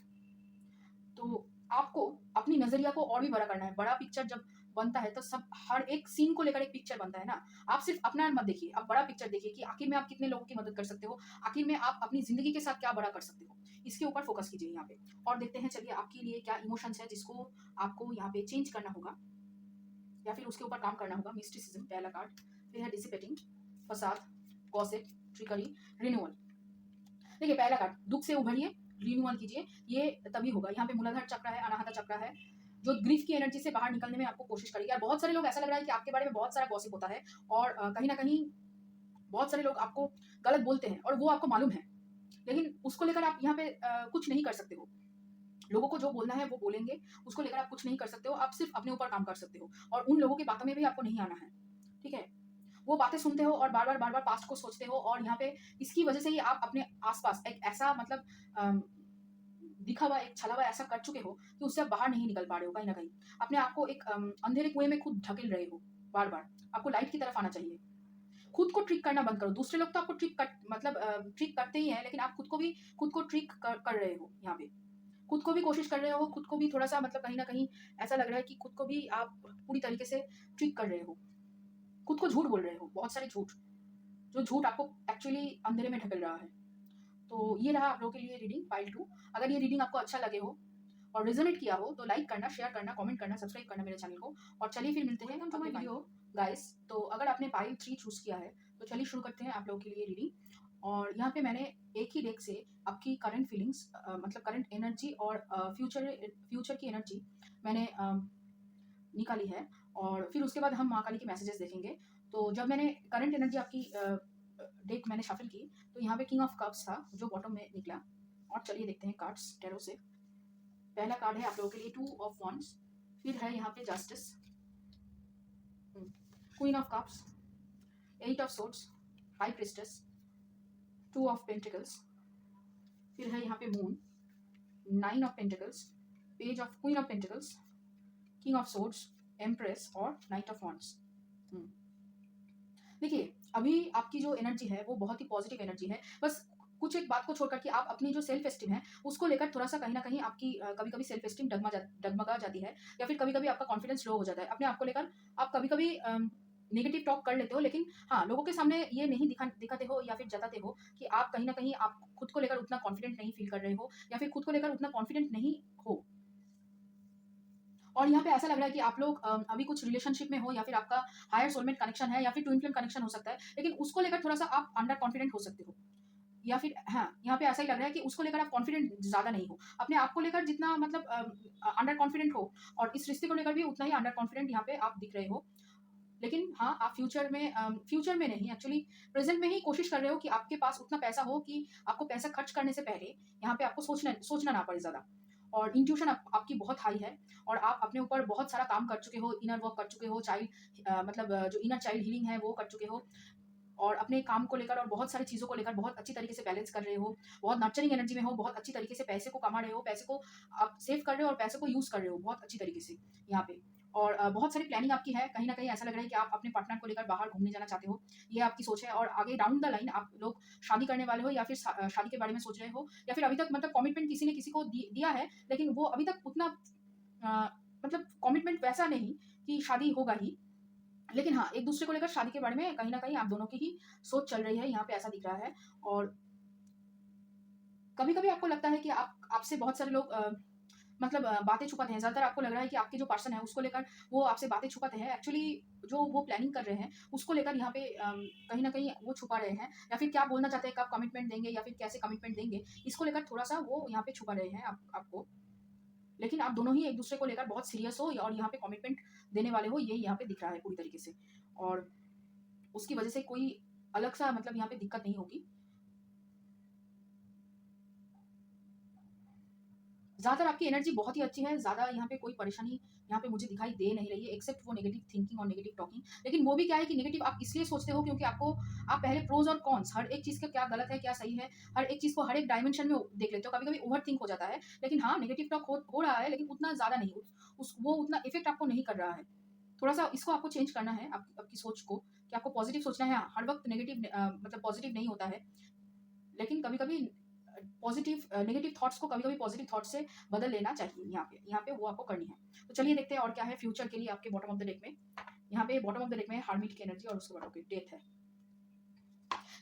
तो आपको अपनी नज़रिया को और भी बड़ा करना है। बड़ा पिक्चर जब बनता है तो सब हर एक सीन को लेकर एक पिक्चर बनता है ना। आप सिर्फ़ अपना मत देखिए, आप बड़ा पिक्चर देखिए कि आखिर में आप कितने लोगों की मदद कर सकते हो, आखिर में आप अपनी ज़िंदगी के साथ क्या बड़ा कर सकते हो। इसके ऊपर फ़ोकस कीजिए यहाँ पे। और देखते हैं चलिए आपके लिए क्या इमोशंस है जिसको आपको यहाँ पे चेंज करना होगा या फिर उसके ऊपर काम करना होगा। मिस्टिसिज़्म पहला कार्ड, फिर है डिसिपेटिंग, फसाद, गॉसिप, ट्रिकरी, रिन्यूअल। देखिए पहला कार्ड, दुःख से उभरिए, रिन्यूअल कीजिए, ये तभी होगा। यहाँ पे मूलाधार चक्र है, अनाहता चक्र है, जो ग्रीफ की एनर्जी से बाहर निकलने में आपको कोशिश करेगी। और बहुत सारे लोग ऐसा लग रहा है कि आपके बारे में बहुत सारा गॉसिप होता है और कहीं न कहीं बहुत सारे लोग आपको गलत बोलते हैं और वो आपको मालूम है। लेकिन उसको लेकर आप यहाँ पे कुछ नहीं कर सकते हो। लोगों को जो बोलना है वो बोलेंगे, उसको लेकर आप कुछ नहीं कर सकते हो, आप सिर्फ़ अपने ऊपर काम कर सकते हो और उन लोगों की बातों में भी आपको नहीं आना है, ठीक है? वो बातें सुनते हो और बार-बार, बार-बार पास्ट को सोचते हो और यहाँ पे इसकी वजह से ही आप अपने आस-पास एक ऐसा मतलब अम, दिखा हुआ एक छला हुआ ऐसा कर चुके हो कि उससे आप बाहर नहीं निकल पा रहे हो कहीं न कहीं। अपने आप को एक अंधेरे कुएँ में खुद ढकेल रहे हो बार-बार। आपको लाइट की तरफ आना चाहिए। खुद को ट्रिक करना बंद करो। दूसरे लोग तो आपको ट्रिक करते ही हैं, लेकिन आप खुद को ट्रिक कर रहे हो यहाँ पे। खुद को भी कोशिश कर रहे हो, खुद को भी थोड़ा-सा मतलब कहीं न कहीं ऐसा लग रहा है कि खुद को भी आप पूरी तरीके से ट्रिक कर रहे हो। खुद को झूठ बोल रहे हो, बहुत सारे झूठ, जो झूठ आपको एक्चुअली अंधेरे में ढकेल रहा है। तो ये रहा आप लोगों के लिए रीडिंग पाइल 2। अगर ये रीडिंग आपको अच्छा लगे हो और रेज़ोनेट किया हो तो लाइक करना, शेयर करना, कमेंट करना, सब्सक्राइब करना मेरे चैनल को। और चलिए फिर मिलते हैं अगले वीडियो गाइस। तो अगर आपने पाइल 3 चूज़ किया है, तो चलिए शुरू करते हैं आप लोगों के लिए रीडिंग। और यहाँ पे मैंने एक ही डेक से आपकी करंट फीलिंग्स मतलब करंट एनर्जी और फ्यूचर फ्यूचर की एनर्जी मैंने निकाली है। और फिर उसके बाद हम माँ काली के मैसेजेस देखेंगे। तो जब मैंने करंट एनर्जी आपकी डेक मैंने शफल की, तो यहाँ पे किंग ऑफ कप्स था जो बॉटम में निकला। और चलिए देखते हैं कार्ड्स टैरो से। पहला कार्ड है आप लोगों के लिए 2 ऑफ वॉन्ड्स, फिर है यहाँ पे justice, queen of cups, 8 of swords, high priestess, 2 of pentacles, फिर है यहाँ पे moon, 9 of pentacles, page of queen of pentacles, king of swords, empress और नाइट ऑफ वॉन्ड्स। देखिए, अभी आपकी जो एनर्जी है वो बहुत ही पॉजिटिव एनर्जी है। बस कुछ एक बात को छोड़कर कि आप अपनी जो सेल्फ एस्टीम है उसको लेकर थोड़ा सा कहीं ना कहीं आपकी कभी कभी सेल्फ एस्टीम डगमगा जाती है, या फिर कभी कभी आपका कॉन्फिडेंस लो हो जाता है अपने आप को लेकर। आप कभी कभी नेगेटिव टॉक कर लेते हो, लेकिन हाँ, लोगों के सामने ये नहीं दिखाते हो या फिर जताते हो कि आप कहीं ना कहीं आप खुद को लेकर उतना कॉन्फिडेंट नहीं फील कर रहे हो, या फिर खुद को लेकर उतना कॉन्फिडेंट नहीं हो। और यहाँ पे ऐसा लग रहा है कि आप लोग अभी कुछ रिलेशनशिप में हो, या फिर आपका हायर सोलमेट कनेक्शन है, या फिर ट्विन फ्लेम कनेक्शन हो सकता है, लेकिन उसको लेकर थोड़ा सा आप अंडर कॉन्फिडेंट हो सकते हो। या फिर हाँ, यहाँ पे ऐसा ही लग रहा है कि उसको लेकर आप कॉन्फिडेंट ज्यादा नहीं हो। अपने आप को लेकर जितना मतलब अंडर कॉन्फिडेंट हो, और इस रिश्ते को लेकर भी उतना ही अंडर कॉन्फिडेंट यहाँ पे आप दिख रहे हो। लेकिन हाँ, आप फ्यूचर में नहीं, एक्चुअली प्रेजेंट में ही कोशिश कर रहे हो कि आपके पास उतना पैसा हो कि आपको पैसा खर्च करने से पहले यहाँ पे आपको सोचना ना पड़े ज्यादा। और इंट्यूशन आपकी बहुत हाई है, और आप अपने ऊपर बहुत सारा काम कर चुके हो, इनर वर्क कर चुके हो, जो इनर चाइल्ड हीलिंग है वो कर चुके हो, और अपने काम को लेकर और बहुत सारी चीज़ों को लेकर बहुत अच्छी तरीके से बैलेंस कर रहे हो, बहुत नर्चरिंग एनर्जी में हो, बहुत अच्छी तरीके से पैसे को कमा रहे हो, पैसे को आप सेव कर रहे हो और पैसे को यूज़ कर रहे हो बहुत अच्छी तरीके से यहाँ पे। और बहुत सारी प्लानिंग आपकी है, कहीं ना कहीं ऐसा लग रहा है कि आप अपने पार्टनर को लेकर बाहर घूमने जाना चाहते हो, ये आपकी सोच है। और आगे डाउन द लाइन आप लोग शादी करने वाले हो, या फिर शादी के बारे में सोच रहे हो, या फिर अभी तक मतलब कमिटमेंट किसी ने किसी को दिया है, लेकिन वो अभी तक उतना मतलब कमिटमेंट वैसा नहीं कि शादी होगा ही। लेकिन हाँ, एक दूसरे को लेकर शादी के बारे में कहीं ना कहीं आप दोनों की ही सोच चल रही है, यहाँ पे ऐसा दिख रहा है। और कभी कभी आपको लगता है कि आपसे बहुत सारे लोग मतलब बातें छुपाते हैं। ज्यादातर आपको लग रहा है कि आपके जो पर्सन है उसको लेकर वो आपसे बातें छुपाते हैं, एक्चुअली जो वो प्लानिंग कर रहे हैं उसको लेकर यहाँ पे कहीं ना कहीं वो छुपा रहे हैं, या फिर क्या बोलना चाहते हैं, कब कमिटमेंट देंगे या फिर कैसे कमिटमेंट देंगे, इसको लेकर थोड़ा सा वो यहाँ पे छुपा रहे हैं आपको। लेकिन आप दोनों ही एक दूसरे को लेकर बहुत सीरियस हो, और यहाँ पे कमिटमेंट देने वाले हो, ये यहाँ पे दिख रहा है पूरी तरीके से। और उसकी वजह से कोई अलग सा मतलब यहाँ पे दिक्कत नहीं होगी। ज़्यादातर आपकी एनर्जी बहुत ही अच्छी है, ज़्यादा यहाँ पे कोई परेशानी यहाँ पे मुझे दिखाई दे नहीं रही है, एक्सेप्ट वो नेगेटिव थिंकिंग और नेगेटिव टॉकिंग। लेकिन वो भी क्या है कि नेगेटिव आप इसलिए सोचते हो क्योंकि आप पहले प्रोज और कॉन्स हर एक चीज़ का क्या गलत है क्या सही है, हर एक चीज़ को हर एक डायमेंशन में देख लेते हो। कभी कभी ओवर थिंक हो जाता है, लेकिन हाँ, नेगेटिव टॉक हो रहा है, लेकिन उतना ज़्यादा नहीं, वो उतना इफेक्ट आपको नहीं कर रहा है। थोड़ा सा इसको आपको चेंज करना है, आपकी सोच को, कि आपको पॉजिटिव सोचना है। हर वक्त नेगेटिव मतलब पॉजिटिव नहीं होता है, लेकिन कभी कभी पॉजिटिव नेगेटिव थॉट्स को कभी कभी पॉजिटिव थॉट्स से बदल लेना चाहिए। यहाँ पे वो आपको करनी है। तो चलिए देखते हैं और क्या है फ्यूचर के लिए आपके बॉटम ऑफ द डेक में। यहाँ पे बॉटम ऑफ द डेक में हार्मिट की एनर्जी, और उसके बाद ओके डेथ है।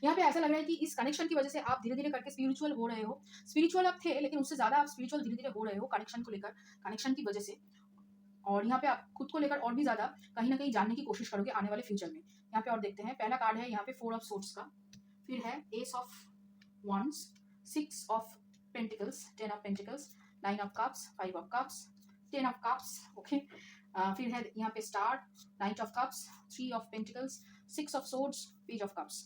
यहाँ पे ऐसा लग रहा है कि इस कनेक्शन की वजह से आप धीरे धीरे करके स्पिरिचुअल हो रहे हो। स्पिरिचुअल आप थे, लेकिन उससे ज्यादा आप स्पिरिचुअल धीरे धीरे हो रहे हो कनेक्शन को लेकर, कनेक्शन की वजह से। और यहाँ पे आप खुद को लेकर और भी ज्यादा कहीं ना कहीं जानने की कोशिश करोगे आने वाले फ्यूचर में। यहाँ पे और देखते हैं, पहला कार्ड है यहाँ पे 4 ऑफ सोर्ड्स का, फिर है S of wands, 6 of pentacles, 10 of pentacles, 9 of cups, 5 of cups, 10 of cups, okay। फिर है यहाँ पे star, night of cups, 3 of pentacles, 6 of swords, page of cups.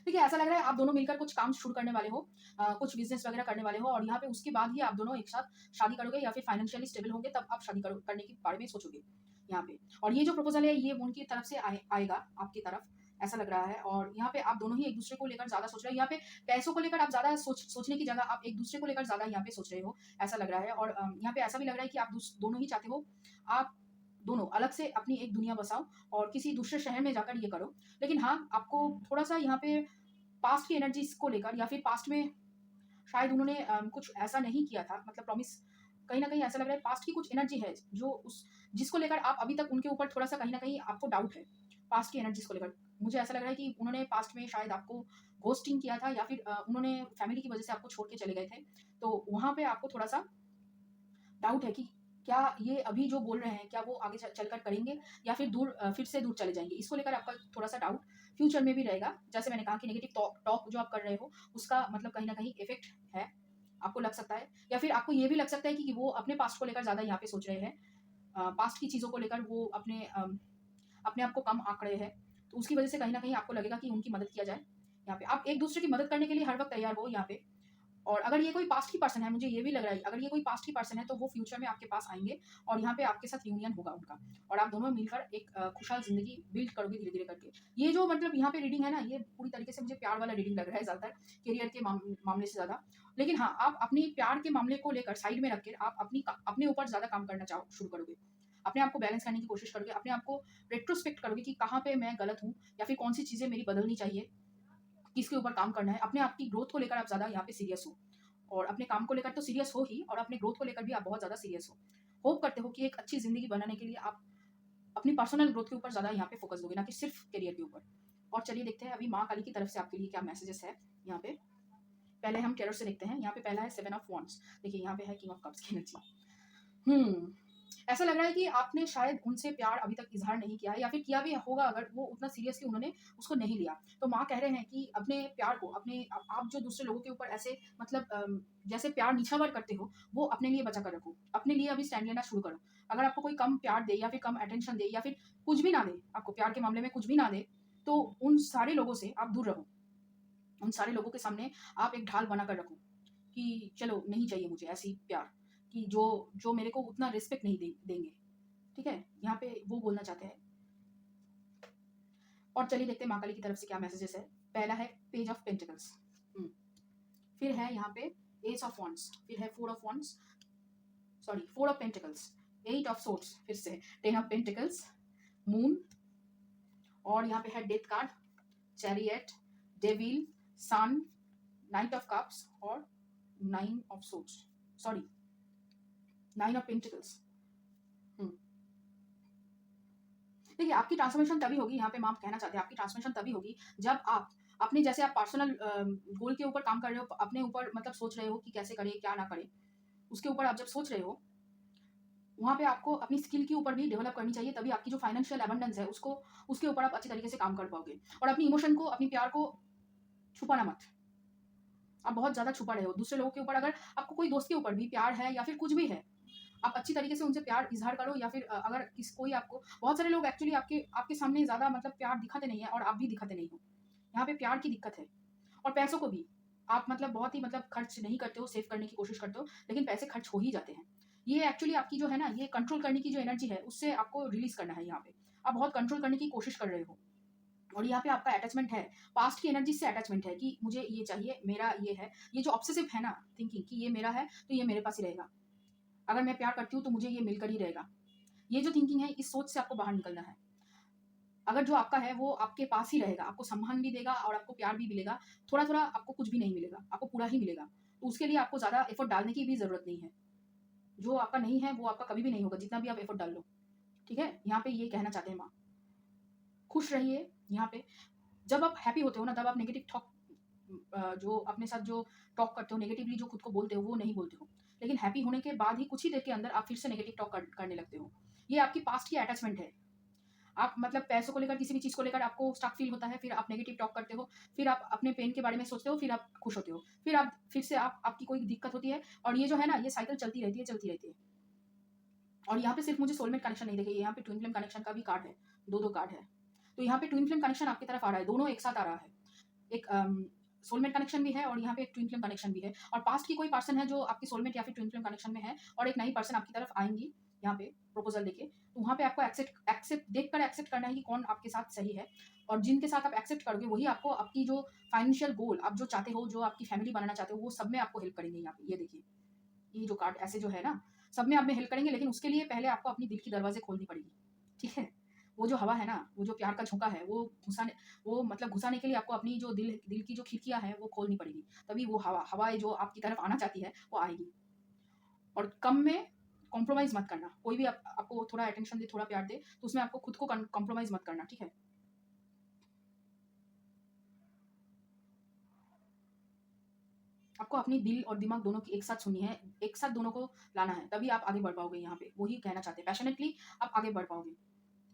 देखिए, ऐसा लग रहा है आप दोनों मिलकर कुछ काम शुरू करने वाले हो, कुछ बिजनेस वगैरह करने वाले हो, और यहाँ पे उसके बाद ही आप दोनों एक साथ शादी करोगे, या फिर फाइनेंशियली स्टेबल होंगे तब आप शादी करने के बारे में सोचोगे यहाँ पे। और ये जो प्रपोजल है ये उनकी तरफ से आएगा आपकी तरफ, ऐसा लग रहा है। और यहाँ पे आप दोनों ही एक दूसरे को लेकर ज्यादा सोच रहे हो। यहाँ पे पैसों को लेकर आप ज्यादा सोचने की जगह आप एक दूसरे को लेकर ज्यादा यहाँ पे सोच रहे हो, ऐसा लग रहा है। और यहाँ पे ऐसा भी लग रहा है कि आप दोनों ही चाहते हो आप दोनों अलग से अपनी एक दुनिया बसाओ और किसी दूसरे शहर में जाकर ये करो। लेकिन हाँ, आपको थोड़ा सा यहाँ पे पास्ट की एनर्जीज को लेकर, या फिर पास्ट में शायद उन्होंने कुछ ऐसा नहीं किया था, मतलब प्रॉमिस, कहीं ना कहीं ऐसा लग रहा है पास्ट की कुछ एनर्जी है जो जिसको लेकर आप अभी तक उनके ऊपर थोड़ा सा कहीं ना कहीं आपको डाउट है पास्ट की एनर्जीज को लेकर। मुझे ऐसा लग रहा है कि उन्होंने पास्ट में शायद आपको घोस्टिंग किया था, या फिर उन्होंने फैमिली की वजह से आपको छोड़ के चले गए थे, तो वहां पे आपको थोड़ा सा डाउट है कि क्या ये अभी जो बोल रहे हैं क्या वो आगे चलकर करेंगे, या फिर फिर से दूर चले जाएंगे, इसको लेकर आपका थोड़ा सा डाउट फ्यूचर में भी रहेगा। जैसे मैंने कहा कि नेगेटिव टॉक जो आप कर रहे हो, उसका मतलब कहीं न कहीं इफ़ेक्ट है, आपको लग सकता है, या फिर आपको ये भी लग सकता है कि वो अपने पास्ट को लेकर ज़्यादा यहाँ पे सोच रहे हैं। पास्ट की चीज़ों को लेकर वो अपने आप को कम आँक रहे हैं, तो उसकी वजह से कहीं न कहीं आपको लगेगा कि उनकी मदद किया जाए। यहाँ पे आप एक-दूसरे की मदद करने के लिए हर वक़्त तैयार हो यहाँ पे। और अगर ये कोई पास्ट की पर्सन है, मुझे ये भी लग रहा है, अगर ये कोई पास्ट की पर्सन है, तो वो फ्यूचर में आपके पास आएँगे और यहाँ पे आपके साथ रियूनियन होगा उनका, और आप दोनों मिलकर एक खुशहाल ज़िंदगी बिल्ड करोगे धीरे-धीरे करके। ये जो मतलब यहाँ पे रीडिंग है ना, ये पूरी तरीके से मुझे प्यार वाला रीडिंग लग रहा है ज़्यादातर, करियर के मामले से ज़्यादा। लेकिन हाँ, आप अपनी प्यार के मामले को लेकर साइड में रख के आप अपने ऊपर ज़्यादा काम करना शुरू करोगे। अपने आप को बैलेंस करने की कोशिश करोगे, अपने आप को रेट्रोस्पेक्ट करोगे कि कहाँ पे मैं गलत हूँ, या फिर कौन-सी चीज़ें मेरी बदलनी चाहिए, किसके ऊपर काम करना है। अपने आप की ग्रोथ को लेकर आप ज़्यादा यहाँ पे सीरियस हो, और अपने काम को लेकर तो सीरियस हो ही, और अपने ग्रोथ को लेकर भी आप बहुत ज़्यादा सीरियस हो। होप करते हो कि एक अच्छी ज़िंदगी बनाने के लिए आप अपनी पर्सनल ग्रोथ के ऊपर ज़्यादा यहाँ पे फ़ोकस दोगे, ना कि सिर्फ़ करियर के ऊपर। और चलिए देखते हैं अभी माँ काली की तरफ से आपके लिए क्या मैसेजेस है यहाँ पे। पहले हम टैरो से देखते हैं। यहाँ पे पहला है 7 ऑफ वांड्स। देखिए यहाँ पे है किंग ऑफ कप्स की एनर्जी। ऐसा लग रहा है कि आपने शायद उनसे प्यार अभी तक इज़हार नहीं किया है, या फिर किया भी होगा, अगर वो उतना सीरियसली उन्होंने उसको नहीं लिया। तो माँ कह रहे हैं कि अपने प्यार को, आप जो दूसरे लोगों के ऊपर ऐसे मतलब जैसे प्यार निछावर करते हो, वो अपने लिए बचा कर रखो। अपने लिए अभी स्टैंड लेना शुरू करो। अगर आपको कोई कम प्यार दे, या फिर कम अटेंशन दे, या फिर कुछ भी ना दे, आपको प्यार के मामले में कुछ भी ना दे, तो उन सारे लोगों से आप दूर रहो। उन सारे लोगों के सामने आप एक ढाल बना कर रखो कि चलो, नहीं चाहिए मुझे ऐसी प्यार, कि जो जो मेरे को उतना रिस्पेक्ट नहीं देंगे। ठीक है? यहाँ पे वो बोलना चाहते हैं। और चलिए देखते हैं माँ काली की तरफ से क्या मैसेजेस है। पहला है पेज ऑफ पेंटिकल्स। फिर है यहाँ पे एस ऑफ वॉन्ड्स, फिर है four of pentacles, 8 of swords, फिर से 10 ऑफ पेंटिकल्स, मून, और यहाँ पे है death card, chariot, devil, sun, knight of cups, और 9 of swords, sorry 9 of pentacles. देखिए, आपकी ट्रांसफॉर्मेशन तभी होगी, यहाँ पे माँ कहना चाहते हैं आपकी ट्रांसफॉर्मेशन तभी होगी जब आप अपने, जैसे आप पर्सनल गोल के ऊपर काम कर रहे हो, अपने ऊपर मतलब सोच रहे हो कि कैसे करें क्या ना करें, उसके ऊपर आप जब सोच रहे हो, वहाँ पे आपको अपनी स्किल के ऊपर भी डेवलप करनी चाहिए, तभी आपकी जो फाइनेंशियल एबंडेंस है उसके ऊपर आप अच्छी तरीके से काम कर पाओगे। और अपनी इमोशन को, अपनी प्यार को छुपाना मत। आप बहुत ज़्यादा छुपा रहे हो दूसरे लोगों के ऊपर। अगर आपको कोई दोस्त के ऊपर भी प्यार है, या फिर कुछ भी है, आप अच्छी तरीके से उनसे प्यार इज़हार करो, या फिर अगर कोई आपको, बहुत सारे लोग एक्चुअली आपके आपके सामने ज़्यादा मतलब प्यार दिखाते नहीं है, और आप भी दिखाते नहीं हो। यहाँ पे प्यार की दिक्कत है। और पैसों को भी आप मतलब बहुत ही मतलब खर्च नहीं करते हो, सेव करने की कोशिश करते हो, लेकिन पैसे खर्च हो ही जाते हैं। ये एक्चुअली आपकी जो है ना, ये कंट्रोल करने की जो एनर्जी है, उससे आपको रिलीज करना है। यहाँ पे आप बहुत कंट्रोल करने की कोशिश कर रहे हो, और यहाँ पे आपका अटैचमेंट है, पास्ट की एनर्जी से अटैचमेंट है कि मुझे ये चाहिए, मेरा ये है। ये जो ऑब्सेसिव है ना थिंकिंग कि ये मेरा है तो ये मेरे पास ही रहेगा, अगर मैं प्यार करती हूँ तो मुझे ये मिलकर ही रहेगा, ये जो थिंकिंग है, इस सोच से आपको बाहर निकलना है। अगर जो आपका है वो आपके पास ही रहेगा, आपको सम्मान भी देगा और आपको प्यार भी मिलेगा, थोड़ा-थोड़ा आपको कुछ भी नहीं मिलेगा, आपको पूरा ही मिलेगा। तो उसके लिए आपको ज़्यादा एफर्ट डालने की भी ज़रूरत नहीं है। जो आपका नहीं है, वो आपका कभी भी नहीं होगा, जितना भी आप एफर्ट डाल लो। ठीक है? यहाँ पे ये कहना चाहते हैं माँ। खुश रहिए यहाँ पे। जब आप हैप्पी होते हो ना, तब आप नेगेटिव टॉक जो अपने साथ जो टॉक करते हो, नेगेटिवली जो खुद को बोलते हो, वो नहीं बोलते हो। लेकिन हैप्पी होने के बाद ही कुछ ही देर के अंदर आप फिर से नेगेटिव टॉक करने लगते हो। ये आपकी पास्ट की अटैचमेंट है। आप मतलब पैसों को लेकर, किसी भी चीज़ को लेकर आपको स्टक फील होता है, फिर आप नेगेटिव टॉक करते हो, फिर आप अपने पेन के बारे में सोचते हो, फिर आप खुश होते हो, फिर से आपकी कोई दिक्कत होती है, और ये जो है ना, ये साइकिल चलती रहती है, चलती रहती है। और यहाँ पे सिर्फ मुझे सोलमेट कनेक्शन नहीं दिखे, यहाँ पे ट्विन फ्लेम कनेक्शन का भी कार्ड है, 2-2 कार्ड है। तो यहाँ पे ट्विन फ्लेम कनेक्शन आपकी तरफ आ रहा है, दोनों एक साथ आ रहा है। एक सोलमेट कनेक्शन भी है, और यहाँ पे एक ट्विन फ्लेम कनेक्शन भी है, और पास्ट की कोई पर्सन है जो आपकी सोलमेट या फिर ट्विन फ्लेम कनेक्शन में है, और एक नई पर्सन आपकी तरफ आएंगी यहाँ पे प्रपोजल लेके। तो वहाँ पे आपको एक्सेप्ट करना है कि कौन आपके साथ सही है, और जिनके साथ आप एक्सेप्ट करोगे वही आपको आपकी जो फाइनेंशियल गोल आप जो चाहते हो, जो आपकी फैमिली बनाना चाहते हो, वो सब में आपको हेल्प करेंगे। यहाँ पे ये देखिए, ये जो कार्ड ऐसे जो है ना, सब में आप में हेल्प करेंगे, लेकिन उसके लिए पहले आपको अपनी दिल की दरवाजे खोलनी पड़ेगी। ठीक है? वो जो हवा है ना, वो जो प्यार का झोंका है, वो मतलब घुसाने के लिए आपको अपनी जो दिल की जो खिड़कियाँ हैं, वो खोलनी पड़ेगी। तभी वो हवा जो आपकी तरफ आना चाहती है, वो आएगी। और कम में कॉम्प्रोमाइज़ मत करना। कोई भी आपको थोड़ा अटेंशन दे, थोड़ा प्यार दे, तो उसमें आपको खुद को कॉम्प्रोमाइज़ मत करना, ठीक है? आपको अपनी दिल और दिमाग दोनों की एक साथ सुननी है, एक साथ दोनों को लाना है, तभी आप आगे बढ़ पाओगे यहाँ पे। वही कहना चाहते हैं, पैशनेटली आप आगे बढ़ पाओगे।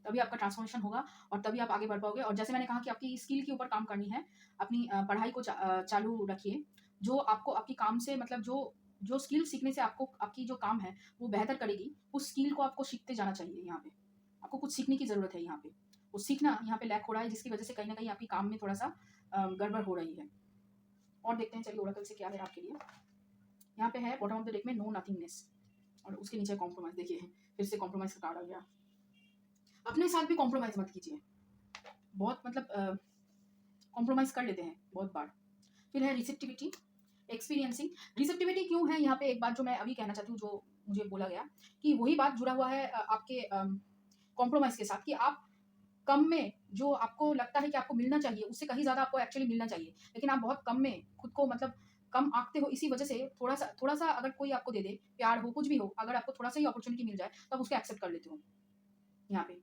तभी आपका ट्रांसफॉर्मेशन होगा और तभी आप आगे बढ़ पाओगे। और जैसे मैंने कहा कि आपकी स्किल के ऊपर काम करनी है, अपनी पढ़ाई को चालू रखिए। जो आपको आपके काम से मतलब जो जो स्किल सीखने से आपको आपकी जो काम है, वो बेहतर करेगी, उस स्किल को आपको सीखते जाना चाहिए यहाँ पे। आपको कुछ सीखने की ज़रूरत है यहाँ पे। वो सीखना यहाँ पे लैक हो रहा है, जिसकी वजह से कहीं न कहीं आपकी काम में थोड़ा-सा गड़बड़ हो रही है। और देखते हैं चलिए ओरेकल से क्या है आपके लिए। यहाँ पे है बॉटम ऑफ द डेक में नो नथिंगनेस और उसके नीचे कॉम्प्रोमाइज़। देखिए, फिर से कॉम्प्रोमाइज़ का कार्ड आ गया। अपने साथ भी कॉम्प्रोमाइज़ मत कीजिए। बहुत मतलब कॉम्प्रोमाइज़ कर लेते हैं बहुत बार। फिर है रिसेप्टिविटी, एक्सपीरियंसिंग। रिसेप्टिविटी क्यों है यहाँ पे, एक बात जो मैं अभी कहना चाहती हूँ, जो मुझे बोला गया कि वही बात जुड़ा हुआ है आपके कॉम्प्रोमाइज़ के साथ कि आप कम में जो आपको लगता है कि आपको मिलना चाहिए, उससे कहीं ज़्यादा आपको एक्चुअली मिलना चाहिए। लेकिन आप बहुत कम में खुद को मतलब कम आँकते हो, इसी वजह से थोड़ा-सा अगर कोई आपको दे दे, प्यार हो, कुछ भी हो, अगर आपको थोड़ा-सा ही अपॉर्च्युनिटी मिल जाए, तो आप उसको एक्सेप्ट कर लेते हो। यहाँ पे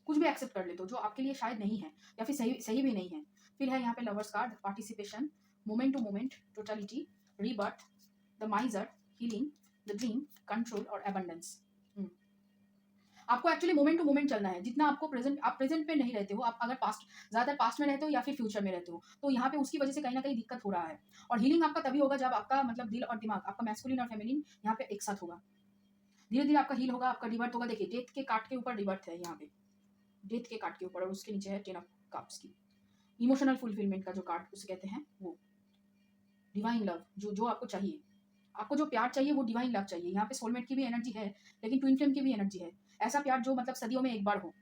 कुछ भी एक्सेप्ट कर लेते हो जो आपके लिए शायद नहीं है या फिर सही सही भी नहीं है। फिर है यहाँ पे lovers card, participation, moment to moment, totality, rebirth, the miser, healing, the dream, control और एबंडेंस। आपको एक्चुअली मोमेंट टू मोमेंट चलना है। जितना आपको आप प्रेजेंट पे नहीं रहते हो, आप अगर ज़्यादातर पास्ट में रहते हो या फिर फ्यूचर में रहते हो, तो यहाँ पे उसकी वजह से कहीं न कहीं दिक्कत हो रहा है। और हीलिंग आपका तभी होगा जब आपका मतलब दिल और दिमाग, आपका मैस्कुलिन और फेमिनिन यहाँ पे एक साथ होगा। धीरे-धीरे आपका हील होगा, आपका रिबर्थ होगा। देखिए, डेथ के कार्ड के ऊपर रिबर्थ है यहाँ पे, डेथ के कार्ड के ऊपर, और उसके नीचे है 10 ऑफ कप्स की। इमोशनल फुलफिलमेंट का जो कार्ड उसे कहते हैं वो। डिवाइन लव, जो जो आपको चाहिए। आपको जो प्यार चाहिए वो डिवाइन लव चाहिए। यहाँ पे सोलमेट की भी एनर्जी है, लेकिन ट्विन फ्लेम की भी एनर्जी है। ऐसा प्यार जो मतलब सदियों में एक बार हो,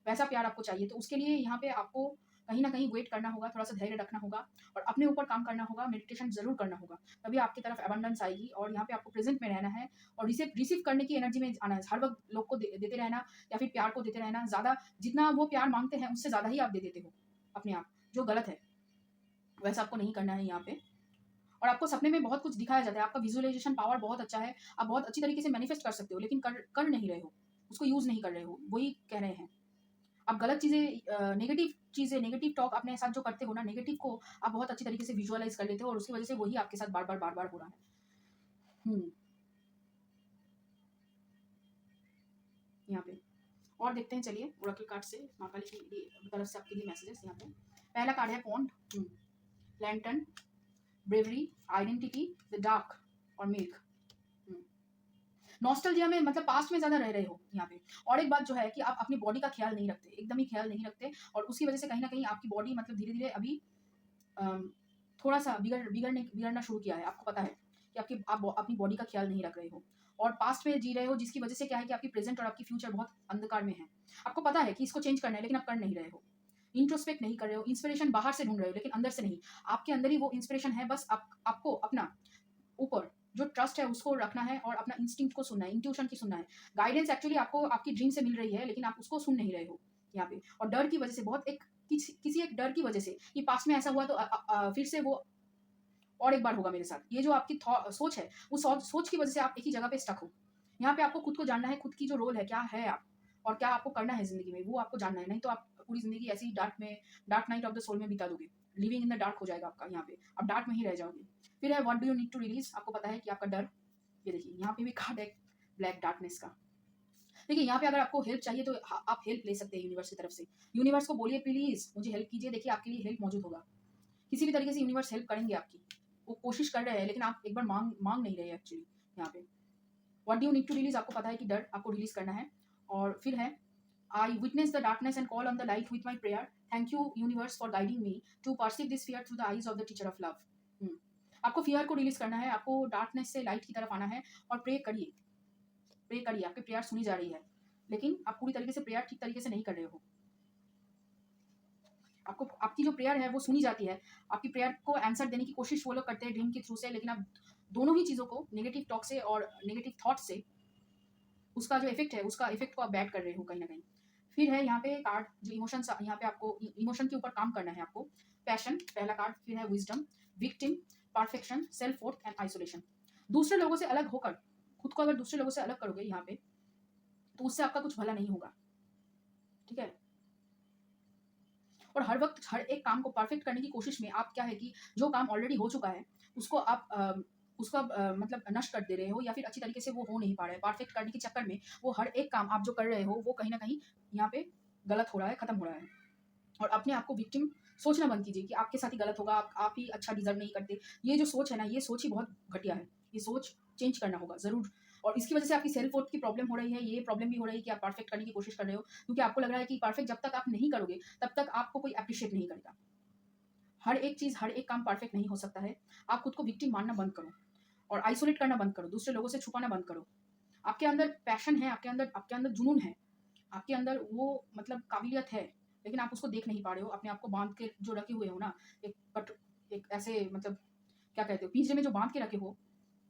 वैसा प्यार आपको चाहिए। तो उसके लिए यहाँ पे आपको कहीं न कहीं वेट करना होगा, थोड़ा-सा धैर्य रखना होगा और अपने ऊपर काम करना होगा, मेडिटेशन ज़रूर करना होगा। तभी आपकी तरफ अबंडेंस आएगी और यहाँ पे आपको प्रेज़ेंट में रहना है और रिसीव करने की एनर्जी में आना है। हर वक़्त लोग को देते रहना या फिर प्यार को देते रहना, ज़्यादा जितना वो प्यार माँगते हैं, उससे ज़्यादा ही आप दे देते हो अपने आप, जो गलत है। वैसा आपको नहीं करना है यहाँ पे। और आपको सपने में बहुत कुछ दिखाया जाता है। आपका विजुअलाइज़ेशन पावर बहुत अच्छा है। आप बहुत अच्छी तरीके से मैनिफेस्ट कर सकते हो, लेकिन कर नहीं रहे हो। उसको यूज़ नहीं कर रहे हो, वही कह रहे हैं। आप गलत चीज़ें नेगेटिव नेगेटिव टॉक अपने साथ जो करते हो ना, नेगेटिव को आप बहुत अच्छी तरीके से विजुअलाइज़ कर लेते हो और उसकी वजह से वही आपके साथ बार-बार हो रहा है। हुँ, यहाँ पे और देखते हैं चलिए ओरेकल कार्ड से माँ काली की तरफ से आपके लिए मैसेजेस यहाँ पे। पहला कार्ड है pond, lantern, bravery, identity, the dark और मिल्क। नॉस्टैल्जिया में मतलब पास्ट में ज़्यादा रह रहे हो यहाँ पे। और एक बात जो है कि आप अपनी बॉडी का ख्याल नहीं रखते, एकदम ही ख्याल नहीं रखते और उसकी वजह से कहीं न कहीं आपकी बॉडी मतलब धीरे-धीरे अभी अम, थोड़ा-सा बिगड़ना शुरू किया है। आपको पता है कि आप अपनी बॉडी का ख्याल नहीं रख रहे हो और पास्ट में जी रहे हो, जिसकी वजह से क्या है कि आपकी प्रेज़ेंट और आपकी फ्यूचर बहुत अंधकार में है। आपको पता है कि इसको चेंज करना है, लेकिन आप कर नहीं रहे हो। इंट्रोस्पेक्ट नहीं कर रहे हो, इंस्पिरेशन बाहर से ढूँढ रहे हो, लेकिन अंदर से नहीं। आपके अंदर ही वो इंस्पिरेशन है, बस आपको अपना ऊपर जो ट्रस्ट है उसको रखना है और अपना इंस्टिंक्ट को सुनना है, इंट्यूशन की सुनना है। गाइडेंस एक्चुअली आपको आपकी ड्रीम से मिल रही है, लेकिन आप उसको सुन नहीं रहे हो यहाँ पे। और डर की वजह से बहुत एक किसी एक डर की वजह से कि पास्ट में ऐसा हुआ तो फिर से वो और एक बार होगा मेरे साथ। ये जो आपकी सोच है, उस सोच की वजह से आप एक ही जगह पे स्टक हो। यहाँ पे आपको खुद को जानना है, खुद की जो रोल है, क्या है आप और क्या आपको करना है ज़िंदगी में, वो आपको जानना है। नहीं तो आप पूरी ज़िंदगी ऐसे ही dark night of the soul में बिता दोगे। लिविंग इन द डार्क हो जाएगा आपका यहाँ पे। आप डार्क में ही रह जाओगे। फिर है what do you need to release. आपको पता है कि आपका डर, ये देखिए यहाँ पे भी कार्ड है ब्लैक डार्कनेस का। देखिए यहाँ पे अगर आपको हेल्प चाहिए तो आप हेल्प ले सकते हैं यूनिवर्स की तरफ से। यूनिवर्स को बोलिए प्लीज़ मुझे हेल्प कीजिए, देखिए आपके लिए हेल्प मौजूद होगा। किसी भी तरीके से यूनिवर्स हेल्प करेंगे आपकी। वो कोशिश कर रहे हैं, लेकिन आप एक बार माँग नहीं रहे हैं एक्चुअली यहाँ पे। What do you need to release, आपको पता है कि डर आपको रिलीज़ करना है। और फिर है I witness the darkness and call on the light with my prayer. Thank you universe for guiding me to perceive this fear through the eyes of the teacher of love. आपको फियर को रिलीज़ करना है, आपको डार्कनेस से लाइट की तरफ आना है और प्रे करिए, आपकी प्रेयर सुनी जा रही है, लेकिन आप पूरी तरीके से प्रेयर ठीक तरीके से नहीं कर रहे हो। आपको आपकी जो प्रेयर है वो सुनी जाती है, आपकी प्रेयर को आंसर देने की कोशिश वो लोग करते हैं ड्रीम के थ्रू से, लेकिन आप दोनों ही चीज़ों को नेगेटिव टॉक से और नेगेटिव थॉट से उसका जो इफेक्ट है, उसका इफेक्ट को आप बैड कर रहे हो कहीं न कहीं। फिर है यहाँ पे कार्ड जो इमोशंस, यहाँ पे आपको इमोशन के ऊपर काम करना है आपको। पैशन पहला कार्ड, फिर है wisdom, victim, perfection, self worth and isolation. दूसरे लोगों से अलग होकर खुद को अगर दूसरे लोगों से अलग करोगे यहाँ पे, तो उससे आपका कुछ भला नहीं होगा, ठीक है? और हर वक़्त हर एक काम को परफेक्ट करने की कोशिश में आप क्या है कि जो काम ऑलरेडी हो चुका है, उसको आप उसको आप मतलब नष्ट कर दे रहे हो, या फिर अच्छी तरीके से वो हो नहीं पा रहा है। परफेक्ट करने के चक्कर में वो हर एक काम आप जो कर रहे हो वो कहीं न कहीं यहाँ पे गलत हो रहा है, खत्म हो रहा है। और अपने आप को विक्टिम सोचना बंद कीजिए कि आपके साथ ही गलत होगा, आप ही अच्छा डिज़र्व नहीं करते। ये जो सोच है ना, ये सोच ही बहुत घटिया है। ये सोच चेंज करना होगा ज़रूर, और इसकी वजह से आपकी सेल्फ वर्थ की प्रॉब्लम हो रही है। ये प्रॉब्लम भी हो रही है कि आप परफेक्ट करने की कोशिश कर रहे हो, क्योंकि आपको लग रहा है कि परफेक्ट जब तक आप नहीं करोगे, तब तक आपको कोई एप्रिशिएट नहीं करेगा। हर एक चीज़, हर एक काम परफेक्ट नहीं हो सकता है। आप खुद को विक्टिम मानना बंद करो और आइसोलेट करना बंद करो, दूसरे लोगों से छुपाना बंद करो। आपके अंदर पैशन है, आपके अंदर जुनून है, आपके अंदर वो मतलब काबिलियत है, लेकिन आप उसको देख नहीं पा रहे हो। अपने आप को बाँध के जो रखे हुए हो ना, एक एक ऐसे मतलब क्या कहते हो, पिंजरे में जो बाँध के रखे हो,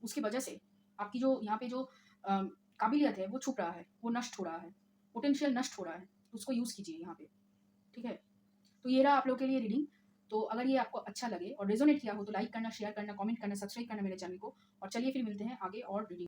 उसकी वजह से आपकी जो यहाँ पे जो काबिलियत है वो छुप रहा है, वो नष्ट हो रहा है, पोटेंशियल नष्ट हो रहा है। तो उसको यूज़ कीजिए यहाँ पे, ठीक है? तो ये रहा आप लोगों के लिए रीडिंग। तो अगर ये आपको अच्छा लगे और रेज़ोनेट किया हो तो लाइक करना, शेयर करना, कमेंट करना, सब्सक्राइब करना मेरे चैनल को, और चलिए फिर मिलते हैं आगे और रीडिंग